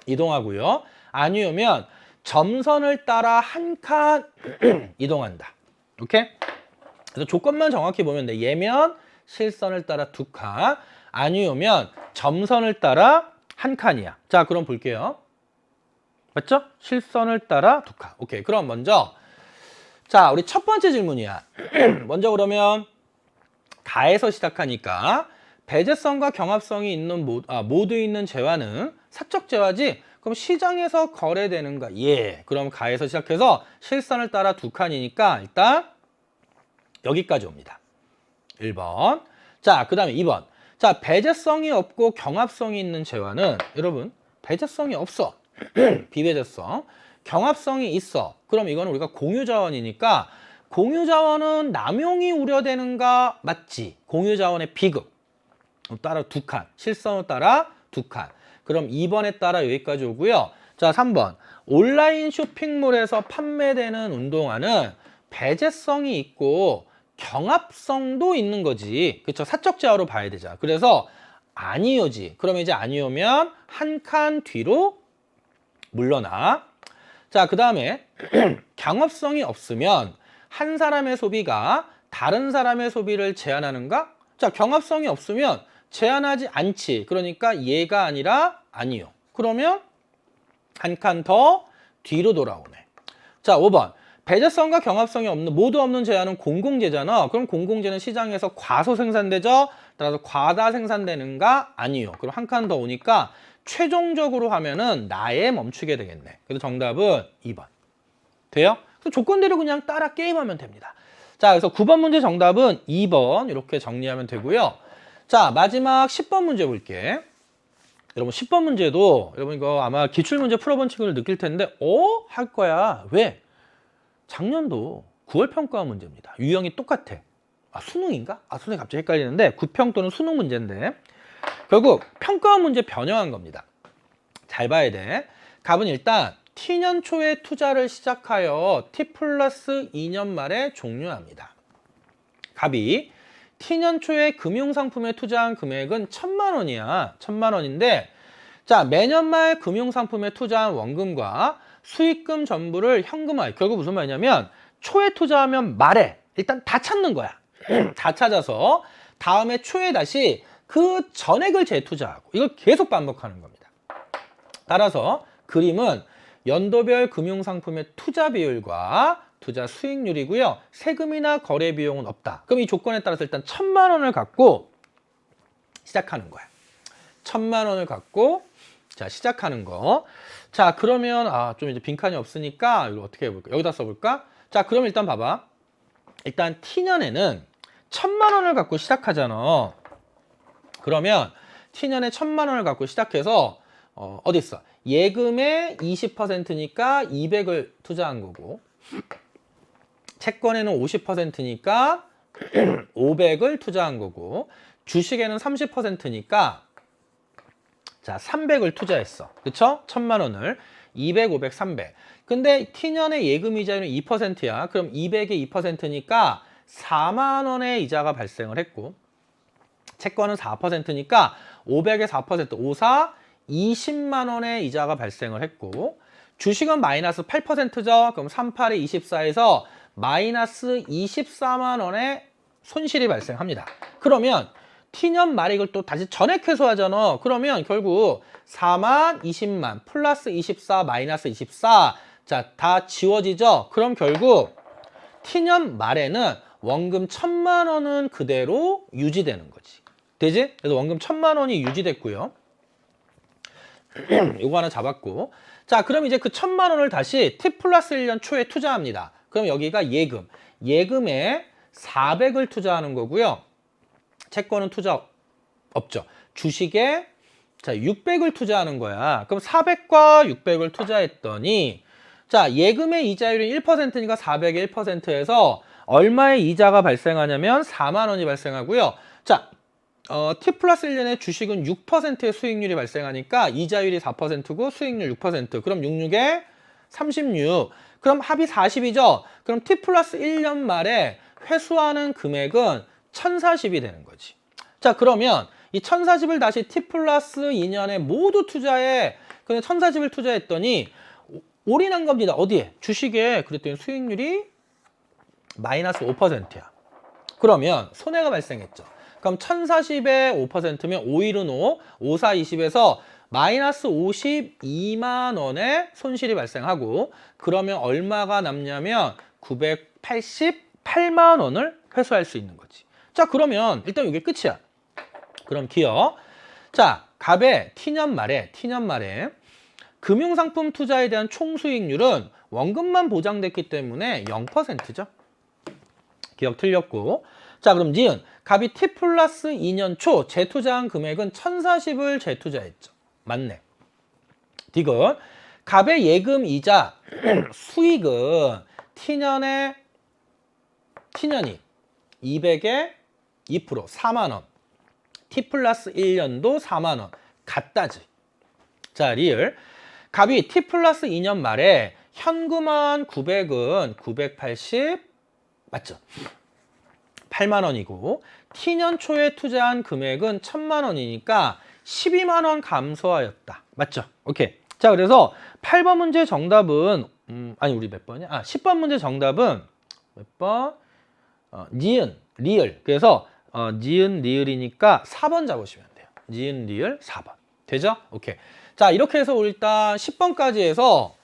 이동하고요. 아니오면 점선을 따라 1칸 이동한다. 오케이? 그래서 조건만 정확히 보면 돼. 예면 실선을 따라 2칸, 아니오면 점선을 따라 1칸이야. 자, 그럼 볼게요. 맞죠? 실선을 따라 2칸. 오케이. 그럼 먼저 자, 우리 첫 번째 질문이야. 먼저 그러면 다에서 시작하니까 배제성과 경합성이 있는 모두 있는 재화는 사적 재화지? 그럼 시장에서 거래되는가? 예. 그럼 가에서 시작해서 실선을 따라 2칸이니까 일단 여기까지 옵니다. 1번. 자, 그 다음에 2번. 자, 배제성이 없고 경합성이 있는 재화는 여러분 배제성이 없어. 비배제성. 경합성이 있어. 그럼 이거는 우리가 공유자원이니까 공유자원은 남용이 우려되는가? 맞지. 공유자원의 비급. 따라 2칸. 실선을 따라 2칸. 그럼 2번에 따라 여기까지 오고요. 자, 3번. 온라인 쇼핑몰에서 판매되는 운동화는 배제성이 있고 경합성도 있는 거지. 그쵸? 사적 재화로 봐야 되잖아. 그래서 아니오지. 그러면 이제 아니오면 1칸 뒤로 물러나. 자, 그 다음에 경합성이 없으면 한 사람의 소비가 다른 사람의 소비를 제한하는가? 자, 경합성이 없으면 제한하지 않지. 그러니까 얘가 아니라 아니요. 그러면 1칸 더 뒤로 돌아오네. 자, 5번. 배제성과 경합성이 없는 모두 없는 제한은 공공재잖아. 그럼 공공재는 시장에서 과소 생산되죠. 따라서 과다 생산되는가? 아니요. 그럼 1칸 더 오니까 최종적으로 하면은 나에 멈추게 되겠네. 그래서 정답은 2번. 돼요? 그래서 조건대로 그냥 따라 게임하면 됩니다. 자, 그래서 9번 문제 정답은 2번 이렇게 정리하면 되고요. 자, 마지막 10번 문제 볼게. 여러분 10번 문제도 여러분 이거 아마 기출문제 풀어본 친구들 느낄 텐데 할 거야. 왜? 작년도 9월 평가 문제입니다. 유형이 똑같아. 수능인가? 수능이 갑자기 헷갈리는데 9평 또는 수능 문제인데 결국 평가 문제 변형한 겁니다. 잘 봐야 돼. 갑은 일단 T년 초에 투자를 시작하여 T 플러스 2년 말에 종료합니다. 갑이 T년 초에 금융상품에 투자한 금액은 1,000만 원이야. 1,000만 원인데 자, 매년 말 금융상품에 투자한 원금과 수익금 전부를 현금화해. 결국 무슨 말이냐면 초에 투자하면 말에 일단 다 찾는 거야. 다 찾아서 다음에 초에 다시 그 전액을 재투자하고 이걸 계속 반복하는 겁니다. 따라서 그림은 연도별 금융상품의 투자 비율과 투자 수익률이고요. 세금이나 거래 비용은 없다. 그럼 이 조건에 따라서 일단 1,000만 원을 갖고 시작하는 거야. 1,000만 원을 갖고 자, 시작하는 거. 자, 그러면 좀 이제 빈칸이 없으니까 이거 어떻게 해볼까? 여기다 써볼까? 자, 그럼 일단 봐봐. 일단 T년에는 1,000만 원을 갖고 시작하잖아. 그러면 T년에 1,000만 원을 갖고 시작해서 어디 있어? 예금의 20%니까 200을 투자한 거고 채권에는 50%니까 500을 투자한 거고 주식에는 30%니까 자, 300을 투자했어. 그쵸? 1,000만 원을 200, 500, 300. 근데 T년의 예금 이자율은 2%야. 그럼 200의 2%니까 4만 원의 이자가 발생을 했고 채권은 4%니까 500의 4%, 54, 20만 원의 이자가 발생을 했고 주식은 마이너스 8%죠. 그럼 38의 24에서 마이너스 24만 원의 손실이 발생합니다. 그러면 T년 말에 이걸 또 다시 전액 회수하잖아. 그러면 결국 4만, 20만, 플러스 24, 마이너스 24. 자, 다 지워지죠? 그럼 결국 T년 말에는 원금 1,000만 원은 그대로 유지되는 거지. 되지? 그래서 원금 1,000만 원이 유지됐고요. 요거 하나 잡았고. 자, 그럼 이제 그 1,000만 원을 다시 T 플러스 1년 초에 투자합니다. 그럼 여기가 예금. 예금에 400을 투자하는 거고요. 채권은 투자 없죠. 주식에 자 600을 투자하는 거야. 그럼 400과 600을 투자했더니 자 예금의 이자율이 1%니까 400의 1%에서 얼마의 이자가 발생하냐면 4만 원이 발생하고요. 자 T 플러스 1년에 주식은 6%의 수익률이 발생하니까 이자율이 4%고 수익률 6%. 그럼 66에 36. 그럼 합이 40이죠. 그럼 T 플러스 1년 말에 회수하는 금액은 1040이 되는 거지. 자, 그러면 이 1040을 다시 T 플러스 2년에 모두 투자해. 근데 1040을 투자했더니 올인한 겁니다. 어디에? 주식에. 그랬더니 수익률이 마이너스 5%야. 그러면 손해가 발생했죠. 그럼 1040에 5%면 5일은 5, 5, 4, 20에서 마이너스 52만 원의 손실이 발생하고, 그러면 얼마가 남냐면 988만 원을 회수할 수 있는 거지. 자, 그러면 일단 이게 끝이야. 그럼 기억. 자, 갑의 T년 말에 금융상품 투자에 대한 총수익률은 원금만 보장됐기 때문에 0%죠. 기억 틀렸고. 자, 그럼 니은. 갑이 T 플러스 2년 초 재투자한 금액은 1040을 재투자했죠. 맞네. 디귿. 갑의 예금 이자 수익은 T년이 200에 2% 4만 원. T 플러스 1년도 4만 원. 같다지. 자, 리을. 갑이 T 플러스 2년 말에 현금한 900은 980 맞죠? 8만 원이고 T년 초에 투자한 금액은 1000만 원이니까 12만 원 감소하였다. 맞죠? 오케이. 자, 그래서 8번 문제 정답은 아니 우리 몇 번이야? 10번 문제 정답은 몇 번? 니은, 리을. 그래서 니은, 리을이니까 4번 잡으시면 돼요. 니은, 리을 4번. 되죠? 오케이. 자, 이렇게 해서 일단 10번까지 해서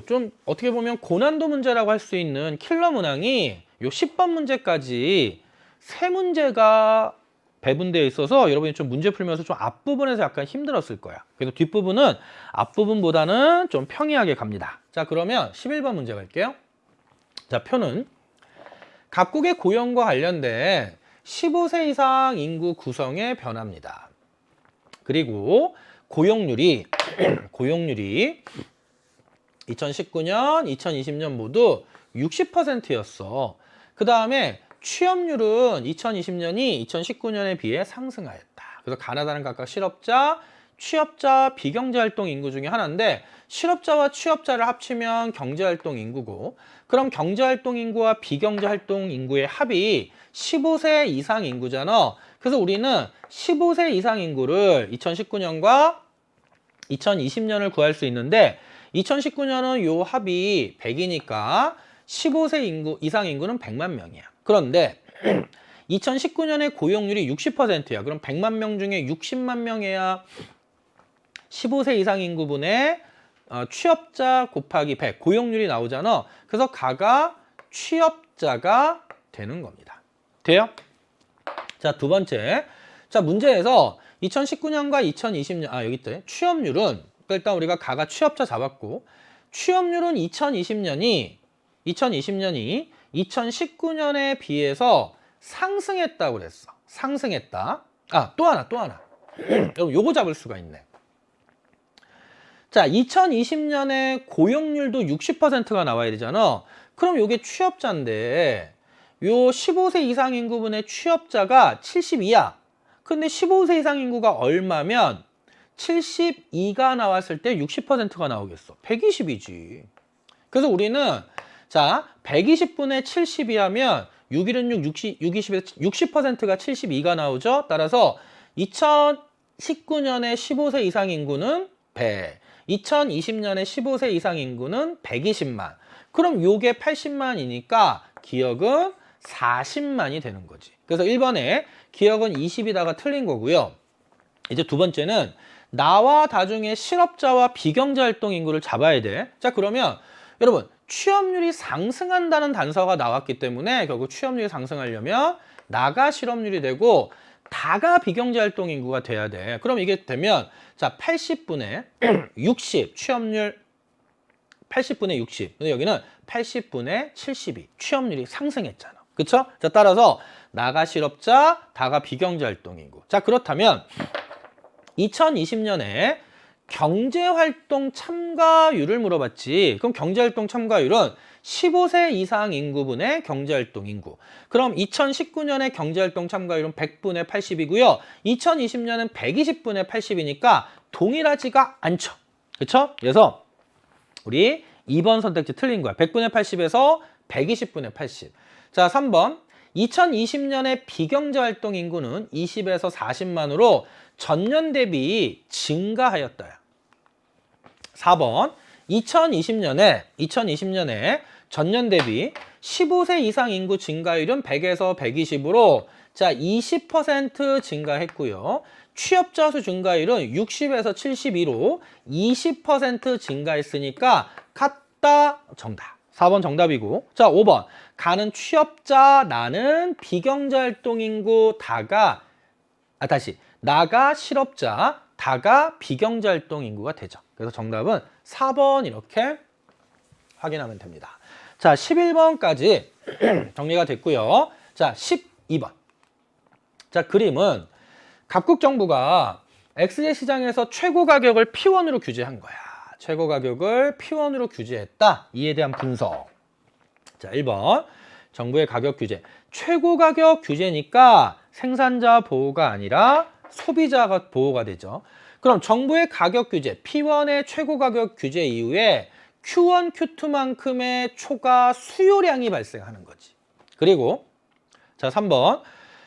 좀 어떻게 보면 고난도 문제라고 할 수 있는 킬러 문항이 요 10번 문제까지 3문제가 배분되어 있어서 여러분이 좀 문제 풀면서 좀 앞부분에서 약간 힘들었을 거야. 그래서 뒷부분은 앞부분보다는 좀 평이하게 갑니다. 자, 그러면 11번 문제 갈게요. 자, 표는 각국의 고용과 관련된 15세 이상 인구 구성의 변화입니다. 그리고 고용률이 2019년, 2020년 모두 60%였어. 그 다음에 취업률은 2020년이 2019년에 비해 상승하였다. 그래서 가나다는 각각 실업자, 취업자, 비경제활동 인구 중에 하나인데 실업자와 취업자를 합치면 경제활동 인구고, 그럼 경제활동 인구와 비경제활동 인구의 합이 15세 이상 인구잖아. 그래서 우리는 15세 이상 인구를 2019년과 2020년을 구할 수 있는데 2019년은 요 합이 100이니까 15세 인구 이상 인구는 100만 명이야. 그런데 2019년에 고용률이 60%야. 그럼 100만 명 중에 60만 명이야 15세 이상 인구분의 취업자 곱하기 100 고용률이 나오잖아. 그래서 가가 취업자가 되는 겁니다. 돼요? 자, 두 번째. 자, 문제에서 2019년과 2020년 여기 있다. 취업률은 일단 우리가 가가 취업자 잡았고, 취업률은 2020년이 2019년에 비해서 상승했다고 그랬어. 상승했다. 또 하나. 여러분 요거 잡을 수가 있네. 자, 2020년에 고용률도 60%가 나와야 되잖아. 그럼 요게 취업자인데 요 15세 이상 인구분의 취업자가 72야. 근데 15세 이상 인구가 얼마면 72가 나왔을 때 60%가 나오겠어. 120이지. 그래서 우리는 자 120분의 72 하면 6일은 6, 20에서 60%가 72가 나오죠. 따라서 2019년에 15세 이상 인구는 100, 2020년에 15세 이상 인구는 120만. 그럼 요게 80만이니까 기억은 40만이 되는 거지. 그래서 1번에 기억은 20이다가 틀린 거고요. 이제 두 번째는 나와 다중의 실업자와 비경제활동 인구를 잡아야 돼. 자, 그러면 여러분 취업률이 상승한다는 단서가 나왔기 때문에 결국 취업률이 상승하려면 나가 실업률이 되고 다가 비경제활동 인구가 돼야 돼. 그럼 이게 되면 자 80분의 60 취업률 80분의 60. 근데 여기는 80분의 72. 취업률이 상승했잖아. 그쵸? 자, 따라서 나가 실업자, 다가 비경제활동 인구. 자, 그렇다면 2020년에 경제활동 참가율을 물어봤지. 그럼 경제활동 참가율은 15세 이상 인구분의 경제활동 인구. 그럼 2019년에 경제활동 참가율은 100분의 80이고요. 2020년은 120분의 80이니까 동일하지가 않죠. 그렇죠? 그래서 우리 2번 선택지 틀린 거야. 100분의 80에서 120분의 80. 자, 3번. 2020년에 비경제활동 인구는 20에서 40만으로 전년 대비 증가하였다. 4번 2020년에 전년 대비 15세 이상 인구 증가율은 100에서 120으로 자 20% 증가했고요. 취업자 수 증가율은 60에서 72로 20% 증가했으니까 같다 정답. 4번 정답이고 자 5번 가는 취업자 나는 비경제활동 인구 나가 실업자 다가 비경제활동 인구가 되죠. 그래서 정답은 4번 이렇게 확인하면 됩니다. 자 11번까지 정리가 됐고요. 자 12번 자 그림은 각국 정부가 엑스제 시장에서 최고 가격을 P1으로 규제한 거야. 최고 가격을 P1으로 규제했다. 이에 대한 분석. 자, 1번. 정부의 가격 규제. 최고 가격 규제니까 생산자 보호가 아니라 소비자 보호가 되죠. 그럼 정부의 가격 규제, P1의 최고 가격 규제 이후에 Q1, Q2만큼의 초과 수요량이 발생하는 거지. 그리고 자, 3번.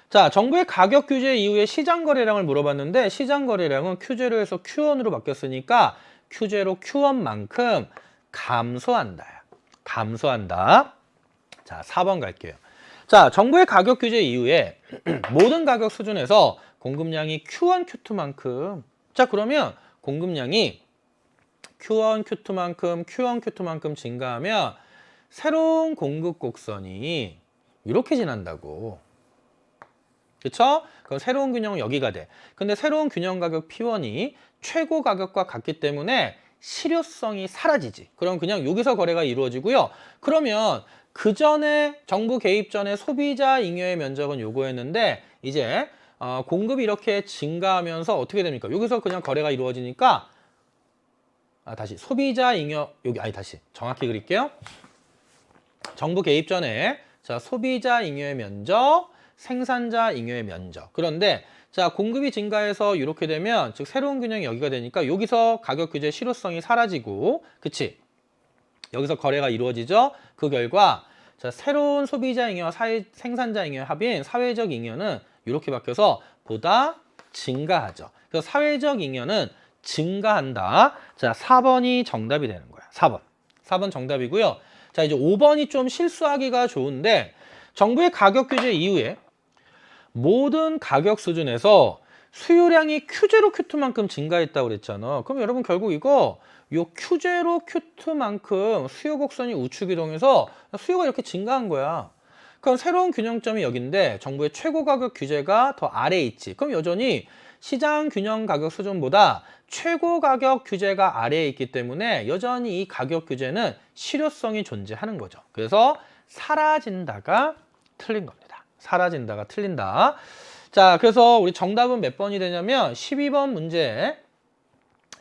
자, 정부의 가격 규제 이후에 시장 거래량을 물어봤는데 시장 거래량은 Q0에서 Q1으로 바뀌었으니까 Q0, Q1만큼 감소한다. 감소한다. 자, 4번 갈게요. 자, 정부의 가격 규제 이후에 모든 가격 수준에서 공급량이 Q1, Q2만큼 자, 그러면 공급량이 Q1, Q2만큼 증가하면 새로운 공급 곡선이 이렇게 지난다고. 그쵸? 그럼 새로운 균형은 여기가 돼. 근데 새로운 균형 가격 P1이 최고 가격과 같기 때문에 실효성이 사라지지. 그럼 그냥 여기서 거래가 이루어지고요. 그러면 그 전에 정부 개입 전에 소비자 잉여의 면적은 요거였는데 이제 공급이 이렇게 증가하면서 어떻게 됩니까? 여기서 그냥 거래가 이루어지니까 다시 소비자 잉여 다시 정확히 그릴게요. 정부 개입 전에 자 소비자 잉여의 면적 생산자 잉여의 면적. 그런데 자 공급이 증가해서 이렇게 되면 즉 새로운 균형이 여기가 되니까 여기서 가격 규제 실효성이 사라지고 그치? 여기서 거래가 이루어지죠. 그 결과 자 새로운 소비자 잉여와 생산자 잉여의 합인 사회적 잉여는 이렇게 바뀌어서 보다 증가하죠. 그래서 사회적 잉여는 증가한다. 자 4번이 정답이 되는 거야. 4번 정답이고요. 자 이제 5번이 좀 실수하기가 좋은데 정부의 가격 규제 이후에 모든 가격 수준에서 수요량이 Q0, Q2만큼 증가했다고 그랬잖아. 그럼 여러분 결국 이거 요 Q0, Q2만큼 수요 곡선이 우측 이동해서 수요가 이렇게 증가한 거야. 그럼 새로운 균형점이 여기인데 정부의 최고 가격 규제가 더 아래에 있지. 그럼 여전히 시장 균형 가격 수준보다 최고 가격 규제가 아래에 있기 때문에 여전히 이 가격 규제는 실효성이 존재하는 거죠. 그래서 사라진다가 틀린 겁니다. 사라진다가 틀린다. 자, 그래서 우리 정답은 몇 번이 되냐면 12번 문제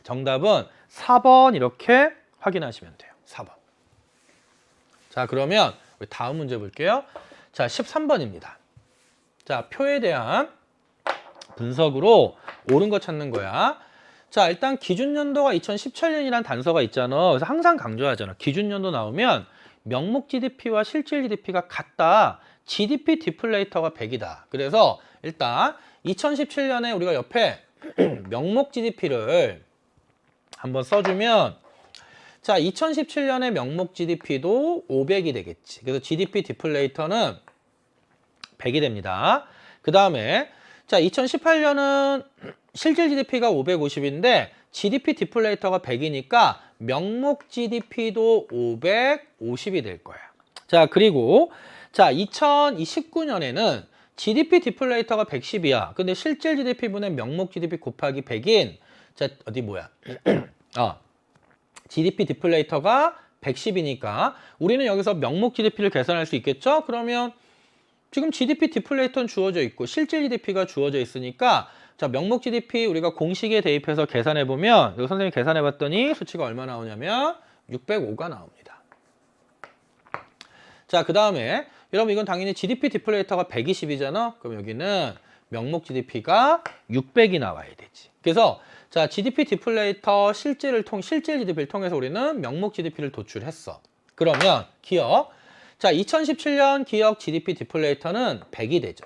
정답은 4번 이렇게 확인하시면 돼요. 4번. 자, 그러면 우리 다음 문제 볼게요. 자, 13번입니다. 자, 표에 대한 분석으로 옳은 거 찾는 거야. 자, 일단 기준연도가 2017년이라는 단서가 있잖아. 그래서 항상 강조하잖아. 기준연도 나오면 명목 GDP와 실질 GDP가 같다. GDP 디플레이터가 100이다. 그래서 일단 2017년에 우리가 옆에 명목 GDP를 한번 써주면 자 2017년에 명목 GDP도 500이 되겠지. 그래서 GDP 디플레이터는 100이 됩니다. 그 다음에 자 2018년은 실질 GDP가 550인데 GDP 디플레이터가 100이니까 명목 GDP도 550이 될 거야. 자 그리고 자 2019년에는 GDP 디플레이터가 110이야. 근데 실질 GDP분의 명목 GDP 곱하기 100인 자 어디 뭐야 GDP 디플레이터가 110이니까 우리는 여기서 명목 GDP를 계산할 수 있겠죠? 그러면 지금 GDP 디플레이터는 주어져 있고 실질 GDP가 주어져 있으니까 자 명목 GDP 우리가 공식에 대입해서 계산해 보면 여기 선생님이 계산해 봤더니 수치가 얼마 나오냐면 605가 나옵니다. 자 그 다음에 여러분 이건 당연히 GDP 디플레이터가 120이잖아. 그럼 여기는 명목 GDP가 600이 나와야 되지. 그래서 자 GDP 디플레이터 실질 GDP를 통해서 우리는 명목 GDP를 도출했어. 그러면 기억 자, 2017년 기업 GDP 디플레이터는 100이 되죠.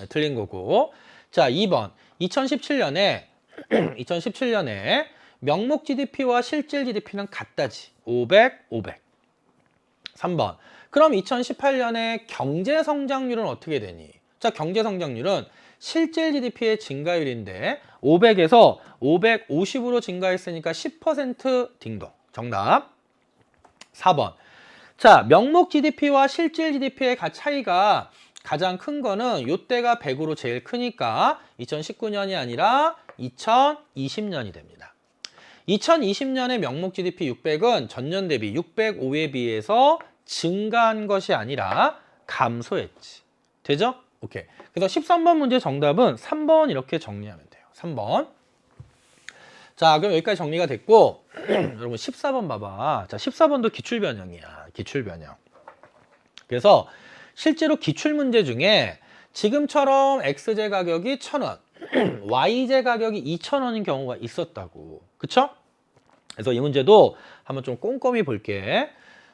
네, 틀린 거고. 자, 2번. 2017년에 명목 GDP와 실질 GDP는 같다지. 500, 500. 3번. 그럼 2018년에 경제 성장률은 어떻게 되니? 자, 경제 성장률은 실질 GDP의 증가율인데 500에서 550으로 증가했으니까 10% 딩동. 정답. 4번. 자, 명목 GDP와 실질 GDP의 차이가 가장 큰 거는 요때가 100으로 제일 크니까 2019년이 아니라 2020년이 됩니다. 2020년에 명목 GDP 600은 전년 대비 605에 비해서 증가한 것이 아니라 감소했지. 되죠? 오케이. 그래서 13번 문제 정답은 3번 이렇게 정리하면 돼요. 3번. 자, 그럼 여기까지 정리가 됐고 여러분 14번 봐봐. 자, 14번도 기출변형이야. 기출변형. 그래서 실제로 기출문제 중에 지금처럼 X제 가격이 1,000원, Y제 가격이 2,000원인 경우가 있었다고. 그쵸? 그래서 이 문제도 한번 좀 꼼꼼히 볼게.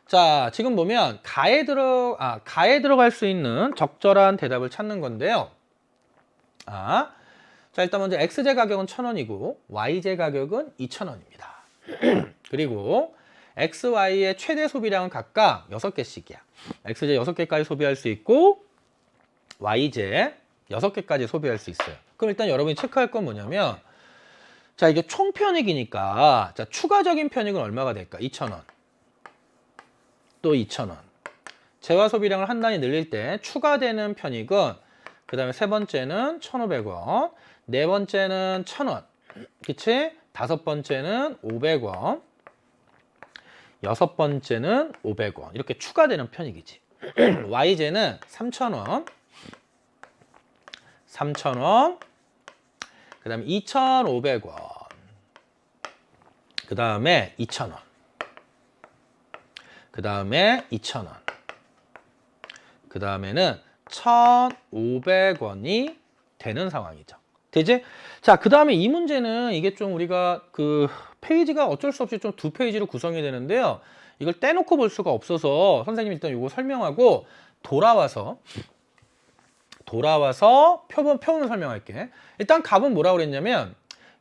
자, 지금 보면 가에 들어갈 수 있는 적절한 대답을 찾는 건데요. 자, 일단 먼저 X제 가격은 1,000원이고 Y제 가격은 2,000원입니다. 그리고 X, Y의 최대 소비량은 각각 6개씩이야. X제 6개까지 소비할 수 있고 Y제 6개까지 소비할 수 있어요. 그럼 일단 여러분이 체크할 건 뭐냐면 자, 이게 총 편익이니까 자, 추가적인 편익은 얼마가 될까? 2,000원. 또 2,000원. 재화 소비량을 한 단위 늘릴 때 추가되는 편익은 그 다음에 세 번째는 1,500원, 네 번째는 1,000원, 그치? 다섯 번째는 500원, 여섯 번째는 500원. 이렇게 추가되는 편익이지. Y제는 3,000원, 3,000원, 그 다음에 2,500원, 그 다음에 2,000원, 그 다음에 2,000원, 그 다음에는 1,500원이 되는 상황이죠. 되지? 자, 그 다음에 이 문제는 이게 좀 우리가 그 페이지가 어쩔 수 없이 좀 두 페이지로 구성이 되는데요. 이걸 떼놓고 볼 수가 없어서 선생님이 일단 이거 설명하고 돌아와서 표본 설명할게. 일단 값은 뭐라고 그랬냐면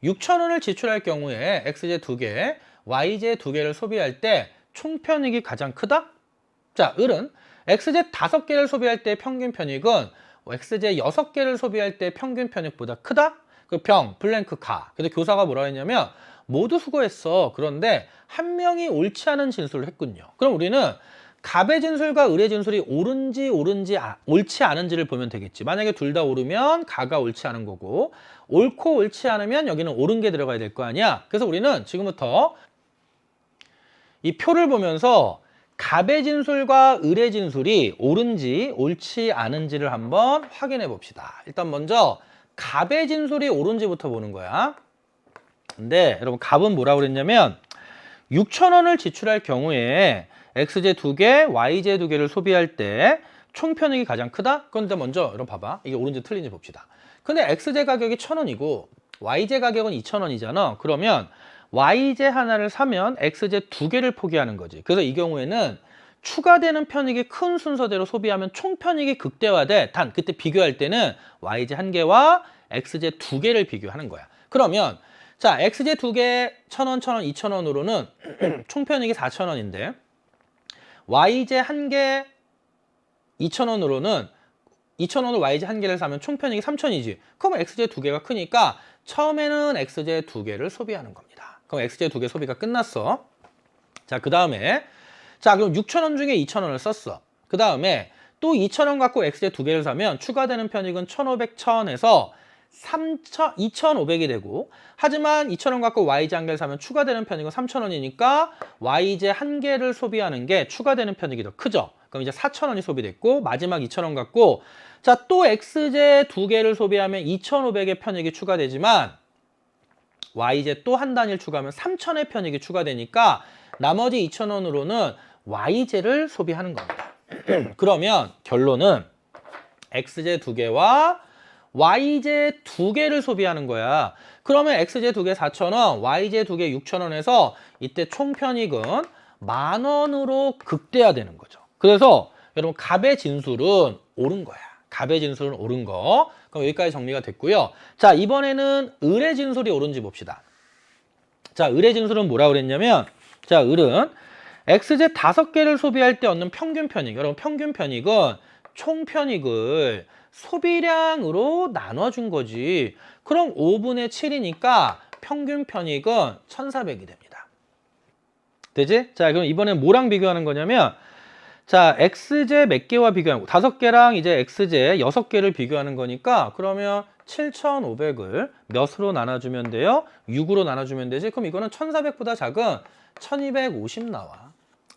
6,000원을 지출할 경우에 X제 2개, Y제 2개를 소비할 때 총편익이 가장 크다? 자, 을은 X제 5개를 소비할 때 평균 편익은 X제 6개를 소비할 때 평균 편익보다 크다? 그 병, 블랭크, 가. 근데 교사가 뭐라 했냐면 모두 수고했어. 그런데 한 명이 옳지 않은 진술을 했군요. 그럼 우리는 갑의 진술과 을의 진술이 옳지 않은지를 보면 되겠지. 만약에 둘 다 옳으면 가가 옳지 않은 거고 옳고 옳지 않으면 여기는 옳은 게 들어가야 될 거 아니야. 그래서 우리는 지금부터 이 표를 보면서 갑의 진술과 을의 진술이 옳은지 옳지 않은지를 한번 확인해 봅시다. 일단 먼저 갑의 진술이 옳은지부터 보는 거야. 근데 여러분 갑은 뭐라고 그랬냐면 6,000원을 지출할 경우에 X제 2개, Y제 2개를 소비할 때 총편익이 가장 크다? 그런데 먼저 여러분 봐봐. 이게 옳은지 틀린지 봅시다. 근데 X제 가격이 1,000원이고 Y제 가격은 2,000원이잖아. 그러면 Y제 하나를 사면 X제 2개를 포기하는 거지. 그래서 이 경우에는 추가되는 편익이 큰 순서대로 소비하면 총편익이 극대화돼. 단 그때 비교할 때는 Y제 1개와 X제 2개를 비교하는 거야. 그러면 자, X제 2개 1,000원, 1,000원, 2,000원으로는 총편익이 4,000원인데 Y제 1개 2,000원으로는 2,000원을 Y제 1개를 사면 총편익이 3,000이지. 그러면 X제 2개가 크니까 처음에는 X제 2개를 소비하는 겁니다. 그럼 X제 2개 소비가 끝났어. 자, 그 다음에 자, 그럼 6,000원 중에 2,000원을 썼어. 그 다음에 또 2,000원 갖고 X제 2개를 사면 추가되는 편익은 1,500, 1,000에서 2,500이 되고 하지만 2,000원 갖고 Y제 1개를 사면 추가되는 편익은 3,000원이니까 Y제 1개를 소비하는 게 추가되는 편익이 더 크죠. 그럼 이제 4,000원이 소비됐고 마지막 2,000원 갖고 자, 또 X제 2개를 소비하면 2,500의 편익이 추가되지만 Y제 또 한 단위를 추가하면 3,000의 편익이 추가되니까 나머지 2,000원으로는 Y제를 소비하는 겁니다. 그러면 결론은 X제 2개와 Y제 2개를 소비하는 거야. 그러면 X제 2개 4,000원, Y제 2개 6,000원에서 이때 총편익은 10,000원으로 극대화되는 거죠. 그래서 여러분 갑의 진술은 옳은 거야. 갑의 진술은 옳은 거. 그럼 여기까지 정리가 됐고요. 자, 이번에는 을의 진술이 옳은지 봅시다. 자, 을의 진술은 뭐라 그랬냐면, 자, 을은 x제 5개를 소비할 때 얻는 평균 편익. 여러분, 평균 편익은 총 편익을 소비량으로 나눠준 거지. 그럼 5분의 7이니까 평균 편익은 1,400이 됩니다. 되지? 자, 그럼 이번엔 뭐랑 비교하는 거냐면, 자, x제 몇 개와 비교하는 거. 5개랑 이제 x제 6개를 비교하는 거니까, 그러면 7,500을 몇으로 나눠주면 돼요? 6으로 나눠주면 되지? 그럼 이거는 1,400보다 작은 1,250 나와.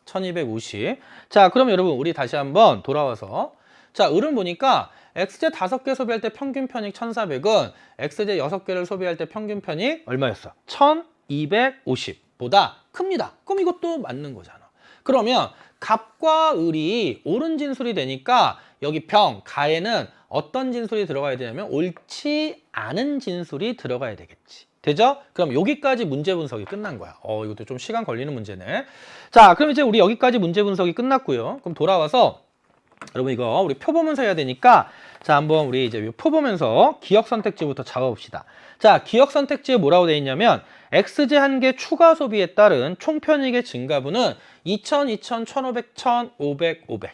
1,250. 자, 그럼 여러분, 우리 다시 한번 돌아와서. 자, 을은 보니까 x제 5개 소비할 때 평균 편익 1,400은 x제 6개를 소비할 때 평균 편익 얼마였어? 1,250보다 큽니다. 그럼 이것도 맞는 거잖아. 그러면 갑과 을이 옳은 진술이 되니까 여기 병, 가에는 어떤 진술이 들어가야 되냐면 옳지 않은 진술이 들어가야 되겠지. 되죠? 그럼 여기까지 문제 분석이 끝난 거야. 이것도 좀 시간 걸리는 문제네. 자, 그럼 이제 우리 여기까지 문제 분석이 끝났고요. 그럼 돌아와서 여러분 이거 우리 표 보면서 해야 되니까 자, 한번 우리 이제 표 보면서 기억 선택지부터 잡아봅시다. 자, 기억 선택지에 뭐라고 돼 있냐면 x제 한 개 추가 소비에 따른 총 편익의 증가분은 2,000, 2,000, 1,500, 1,500, 500.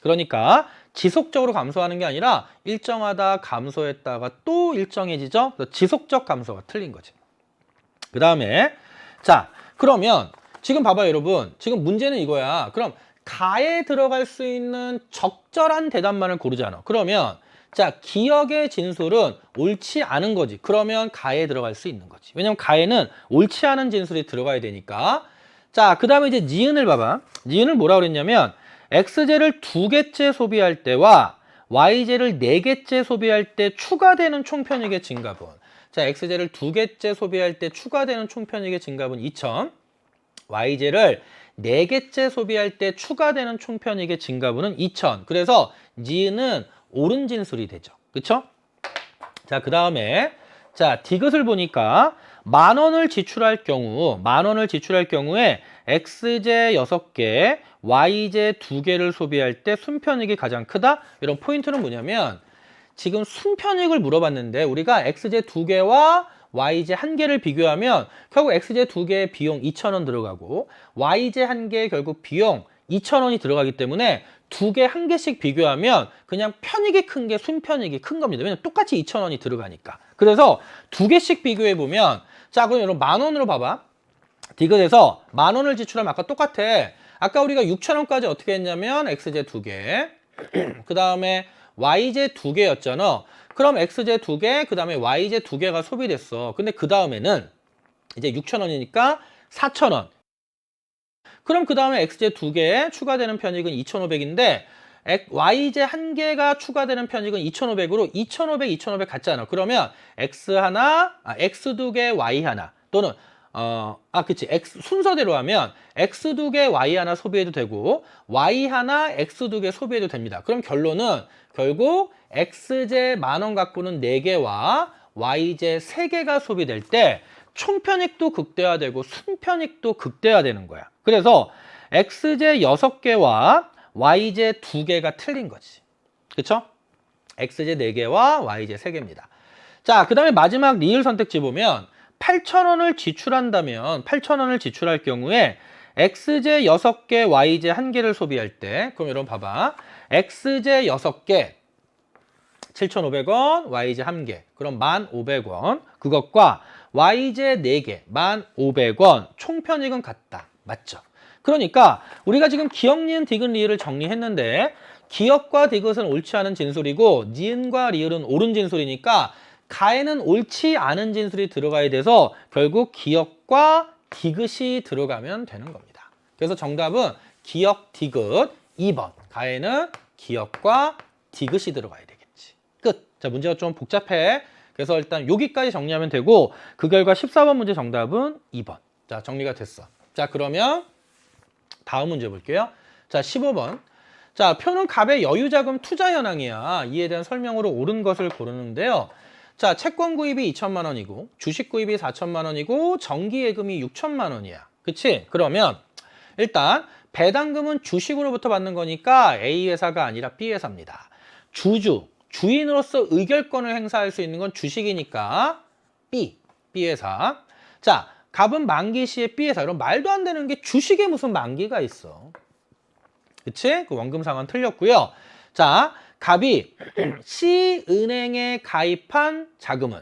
그러니까 지속적으로 감소하는 게 아니라 일정하다 감소했다가 또 일정해지죠. 지속적 감소가 틀린 거지. 그 다음에 자, 그러면 지금 봐봐요, 여러분. 지금 문제는 이거야. 그럼 가에 들어갈 수 있는 적절한 대답만을 고르잖아. 그러면 자, 기억의 진술은 옳지 않은 거지. 그러면 가에 들어갈 수 있는 거지. 왜냐면 가에는 옳지 않은 진술이 들어가야 되니까. 자, 그 다음에 이제 니은을 봐봐. 니은을 뭐라 그랬냐면 x제를 2개째 소비할 때와 y제를 4개째 소비할 때 추가되는 총편익의 증가분. 자, x제를 2개째 소비할 때 추가되는 총편익의 증가분 2,000. y제를 4개째 소비할 때 추가되는 총편익의 증가분은 2,000. 그래서 니은은 옳은 진술이 되죠. 그쵸? 자, 그 다음에 자, 디귿을 보니까 10,000원을 지출할 경우에 x제 6개, y제 2개를 소비할 때 순편익이 가장 크다? 이런 포인트는 뭐냐면 지금 순편익을 물어봤는데 우리가 x제 2개와 y제 1개를 비교하면 결국 x제 2개의 비용 2,000원 들어가고 y제 1개의 결국 비용 2,000원이 들어가기 때문에 2개 1개씩 비교하면 그냥 편익이 큰 게 순편익이 큰 겁니다. 왜냐면 똑같이 2,000원이 들어가니까. 그래서 2개씩 비교해 보면 자, 그럼 여러분 10,000원으로 봐봐. 디귿에서 10,000원을 지출하면 아까 똑같아. 아까 우리가 6,000원까지 어떻게 했냐면 x제 2개 그 다음에 y제 2개였잖아. 그럼 x제 2개 그 다음에 y제 2개가 소비됐어. 근데 그 다음에는 이제 6,000원이니까 4,000원. 그럼 그 다음에 x제 2개에 추가되는 편익은 2,500인데 y제 1개가 추가되는 편익은 2,500으로 2,500, 2,500 같잖아. 그러면 x 2개, y 하나 또는 그치. X 순서대로 하면 x 2개, y 하나 소비해도 되고 y 하나, x 2개 소비해도 됩니다. 그럼 결론은 결국 x제 10,000원 갖고는 4개와 y제 3개가 소비될 때 총편익도 극대화되고 순편익도 극대화되는 거야. 그래서 x제 6개와 y제 2개가 틀린 거지. 그쵸? x제 4개와 y제 3개입니다. 자, 그 다음에 마지막 리을 선택지 보면 8,000원을 지출한다면 8,000원을 지출할 경우에 x제 6개, y제 1개를 소비할 때 그럼 여러분 봐봐. x제 6개 7,500원, y제 1개 그럼 1,500원 그것과 y제 4개 1,500원 총편익은 같다. 맞죠? 그러니까 우리가 지금 기억, 니은, 디귿, 리을을 정리했는데 기억과 디귿은 옳지 않은 진술이고 니은과 리을은 옳은 진술이니까 가에는 옳지 않은 진술이 들어가야 돼서 결국 기억과 디귿이 들어가면 되는 겁니다. 그래서 정답은 기억, 디귿 2번. 가에는 기억과 디귿이 들어가야 되겠지. 끝. 자, 문제가 좀 복잡해. 그래서 일단 여기까지 정리하면 되고 그 결과 14번 문제 정답은 2번. 자, 정리가 됐어. 자, 그러면 다음 문제 볼게요. 자, 15번. 자, 표는 갑의 여유자금 투자 현황이야. 이에 대한 설명으로 옳은 것을 고르는데요. 자, 채권 구입이 2,000만 원이고 주식 구입이 4,000만 원이고 정기 예금이 6,000만 원이야. 그치? 그러면 일단 배당금은 주식으로부터 받는 거니까 A 회사가 아니라 B 회사입니다. 주인으로서 의결권을 행사할 수 있는 건 주식이니까 B 회사. 자, 갑은 만기 시에 B 회사. 그럼 말도 안 되는 게 주식에 무슨 만기가 있어. 그치? 그 원금 상환 틀렸고요. 자, 갑이 C은행에 가입한 자금은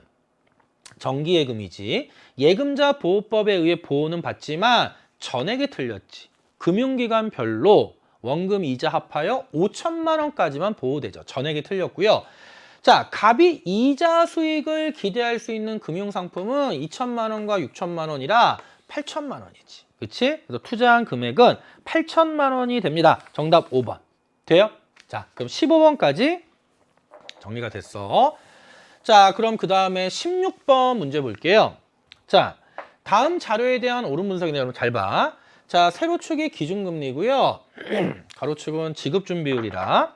정기예금이지. 예금자 보호법에 의해 보호는 받지만 전액이 틀렸지. 금융기관별로 원금 이자 합하여 5천만 원까지만 보호되죠. 전액이 틀렸고요. 자, 갑이 이자 수익을 기대할 수 있는 금융상품은 2천만 원과 6천만 원이라 8천만 원이지. 그치? 그래서 투자한 금액은 8천만 원이 됩니다. 정답 5번. 돼요? 자, 그럼 15번까지 정리가 됐어. 자, 그럼 그 다음에 16번 문제 볼게요. 자, 다음 자료에 대한 옳은 분석이네요. 여러분 잘 봐. 자, 세로축이 기준금리고요. 가로축은 지급준비율이라.